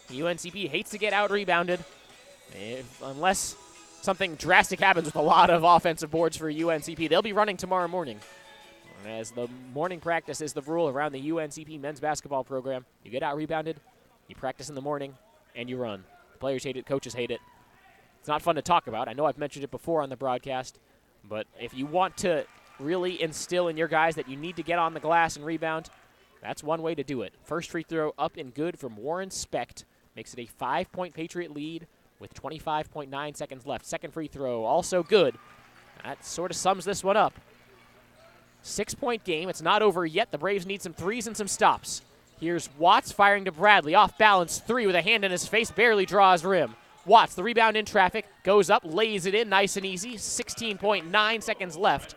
UNCP hates to get out-rebounded, unless something drastic happens with a lot of offensive boards for UNCP. They'll be running tomorrow morning, as the morning practice is the rule around the UNCP men's basketball program. You get out-rebounded, you practice in the morning, and you run. The players hate it, coaches hate it. It's not fun to talk about. I know I've mentioned it before on the broadcast, but if you want to really instill in your guys that you need to get on the glass and rebound, that's one way to do it. First free throw up and good from Warren Specht. Makes it a 5-point Patriot lead with 25.9 seconds left. Second free throw also good. That sort of sums this one up. 6-point game. It's not over yet. The Braves need some threes and some stops. Here's Watts firing to Bradley. Off balance 3 with a hand in his face. Barely draws rim. Watts, the rebound in traffic, goes up, lays it in, nice and easy. 16.9 seconds left.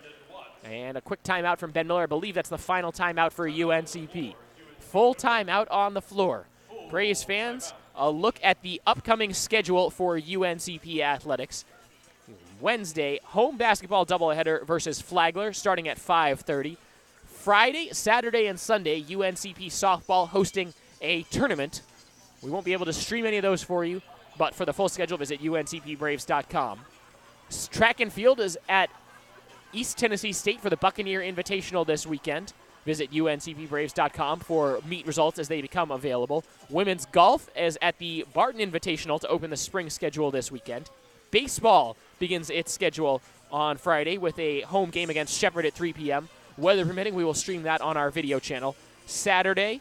And a quick timeout from Ben Miller. I believe that's the final timeout for UNCP. Full timeout on the floor. Braves fans, a look at the upcoming schedule for UNCP athletics. Wednesday, home basketball doubleheader versus Flagler starting at 5:30. Friday, Saturday, and Sunday, UNCP softball hosting a tournament. We won't be able to stream any of those for you, but for the full schedule, visit uncpbraves.com. Track and field is at East Tennessee State for the Buccaneer Invitational this weekend. Visit uncpbraves.com for meet results as they become available. Women's golf is at the Barton Invitational to open the spring schedule this weekend. Baseball begins its schedule on Friday with a home game against Shepherd at 3 p.m. Weather permitting, we will stream that on our video channel. Saturday,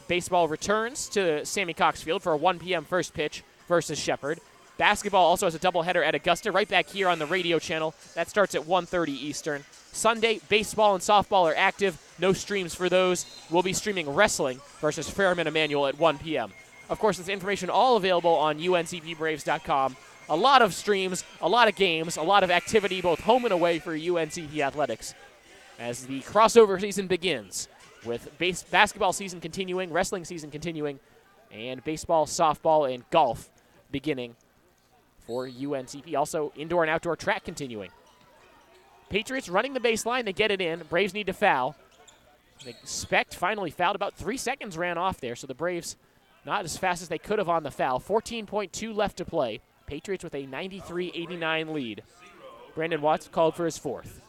baseball returns to Sammy Cox Field for a 1 p.m. first pitch versus Shepherd. Basketball also has a doubleheader at Augusta right back here on the radio channel. That starts at 1:30 Eastern. Sunday, baseball and softball are active. No streams for those. We'll be streaming wrestling versus Fairman Emanuel at 1 p.m. Of course, this information all available on uncpbraves.com. A lot of streams, a lot of games, a lot of activity both home and away for UNCP athletics. as the crossover season begins, with basketball season continuing, wrestling season continuing, and baseball, softball, and golf beginning for UNCP. Also, indoor and outdoor track continuing. Patriots running the baseline. They get it in. Braves need to foul. The Specht finally fouled. About 3 seconds ran off there, so the Braves not as fast as they could have on the foul. 14.2 left to play. Patriots with a 93-89 lead. Brandon Watts called for his fourth.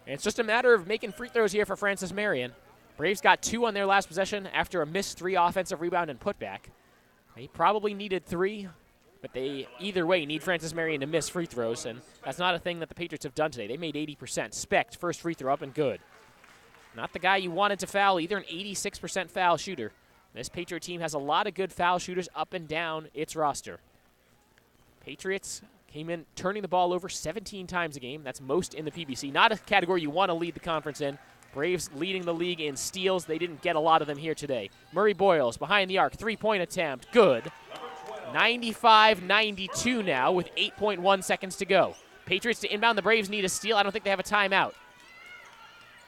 And it's just a matter of making free throws here for Francis Marion. Braves got 2 on their last possession after a missed 3 offensive rebound and putback. They probably needed 3, but they either way need Francis Marion to miss free throws, and that's not a thing that the Patriots have done today. They made 80%. Specht, first free throw up and good. Not the guy you wanted to foul, either an 86% foul shooter. This Patriot team has a lot of good foul shooters up and down its roster. Patriots came in turning the ball over 17 times a game. That's most in the PBC. Not a category you want to lead the conference in. Braves leading the league in steals. They didn't get a lot of them here today. Murray Boyles behind the arc. 3-point attempt. Good. 95-92 now with 8.1 seconds to go. Patriots to inbound. The Braves need a steal. I don't think they have a timeout.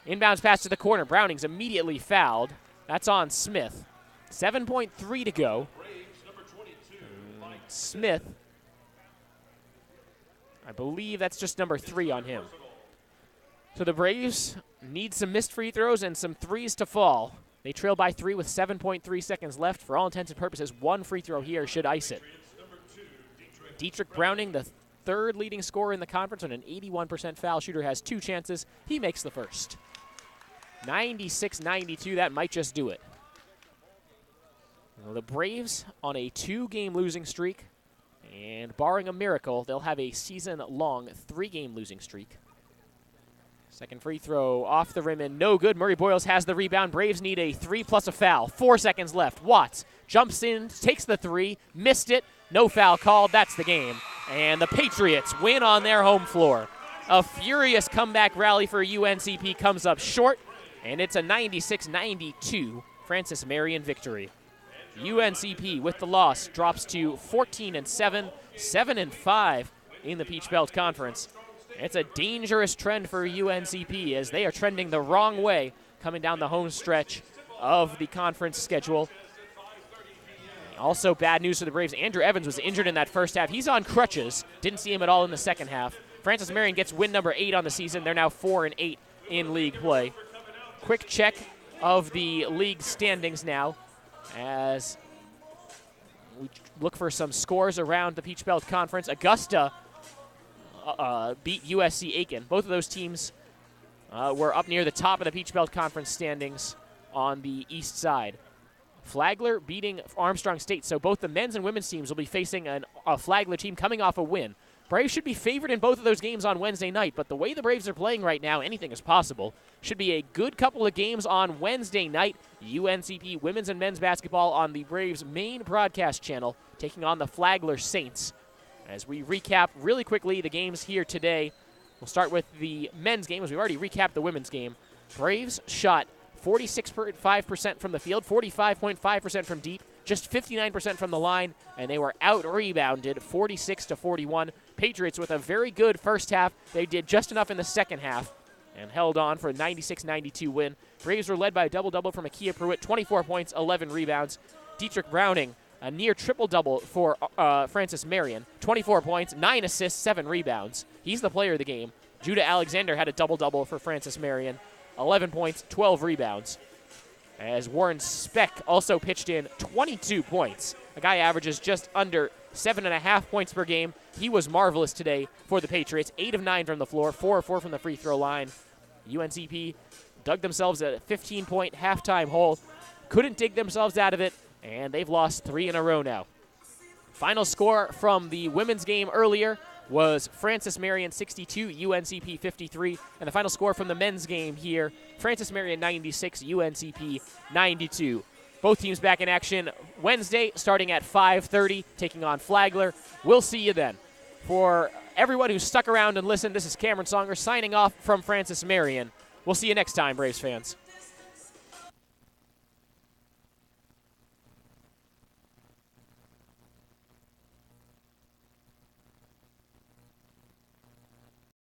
Inbounds pass to the corner. Browning's immediately fouled. That's on Smith. 7.3 to go. Smith, I believe that's just number 3 on him. So the Braves need some missed free throws and some threes to fall. They trail by 3 with 7.3 seconds left. For all intents and purposes, 1 free throw here should ice it. Dietrich Browning, the 3rd leading scorer in the conference and an 81% foul shooter, has 2 chances. He makes the first. 96-92, that might just do it. Well, the Braves on a 2-game losing streak, and barring a miracle, they'll have a season-long 3-game losing streak. Second free throw off the rim and no good. Murray Boyles has the rebound. Braves need a 3 plus a foul. 4 seconds left. Watts jumps in, takes the 3, missed it. No foul called. That's the game. And the Patriots win on their home floor. A furious comeback rally for UNCP comes up short, and it's a 96-92 Francis Marion victory. UNCP with the loss drops to 14-7, 7-5 in the Peach Belt Conference. It's a dangerous trend for UNCP as they are trending the wrong way coming down the home stretch of the conference schedule. Also bad news for the Braves. Andrew Evans was injured in that first half. He's on crutches. Didn't see him at all in the second half. Francis Marion gets win number 8 on the season. They're now 4-8 in league play. Quick check of the league standings now as we look for some scores around the Peach Belt Conference. Augusta beat USC Aiken. Both of those teams were up near the top of the Peach Belt Conference standings on the east side. Flagler beating Armstrong State, so both the men's and women's teams will be facing a Flagler team coming off a win. Braves should be favored in both of those games on Wednesday night, but the way the Braves are playing right now, anything is possible. Should be a good couple of games on Wednesday night. UNCP women's and men's basketball on the Braves' main broadcast channel, taking on the Flagler Saints. As we recap really quickly the games here today, we'll start with the men's game, as we've already recapped the women's game. Braves shot 46.5% from the field, 45.5% from deep, just 59% from the line, and they were out-rebounded 46-41. Patriots with a very good first half. They did just enough in the second half and held on for a 96-92 win. Braves were led by a double-double from Akia Pruitt, 24 points, 11 rebounds. Dietrich Browning, a near triple-double for Francis Marion, 24 points, 9 assists, 7 rebounds. He's the player of the game. Judah Alexander had a double-double for Francis Marion, 11 points, 12 rebounds. As Warren Speck also pitched in 22 points. The guy averages just under 7.5 points per game. He was marvelous today for the Patriots. 8 of 9 from the floor, 4 of 4 from the free throw line. UNCP dug themselves a 15-point halftime hole. Couldn't dig themselves out of it, and they've lost 3 in a row now. Final score from the women's game earlier was Francis Marion 62, UNCP 53. And the final score from the men's game here, Francis Marion 96, UNCP 92. Both teams back in action Wednesday starting at 5:30, taking on Flagler. We'll see you then. For everyone who stuck around and listened, this is Cameron Songer signing off from Francis Marion. We'll see you next time, Braves fans.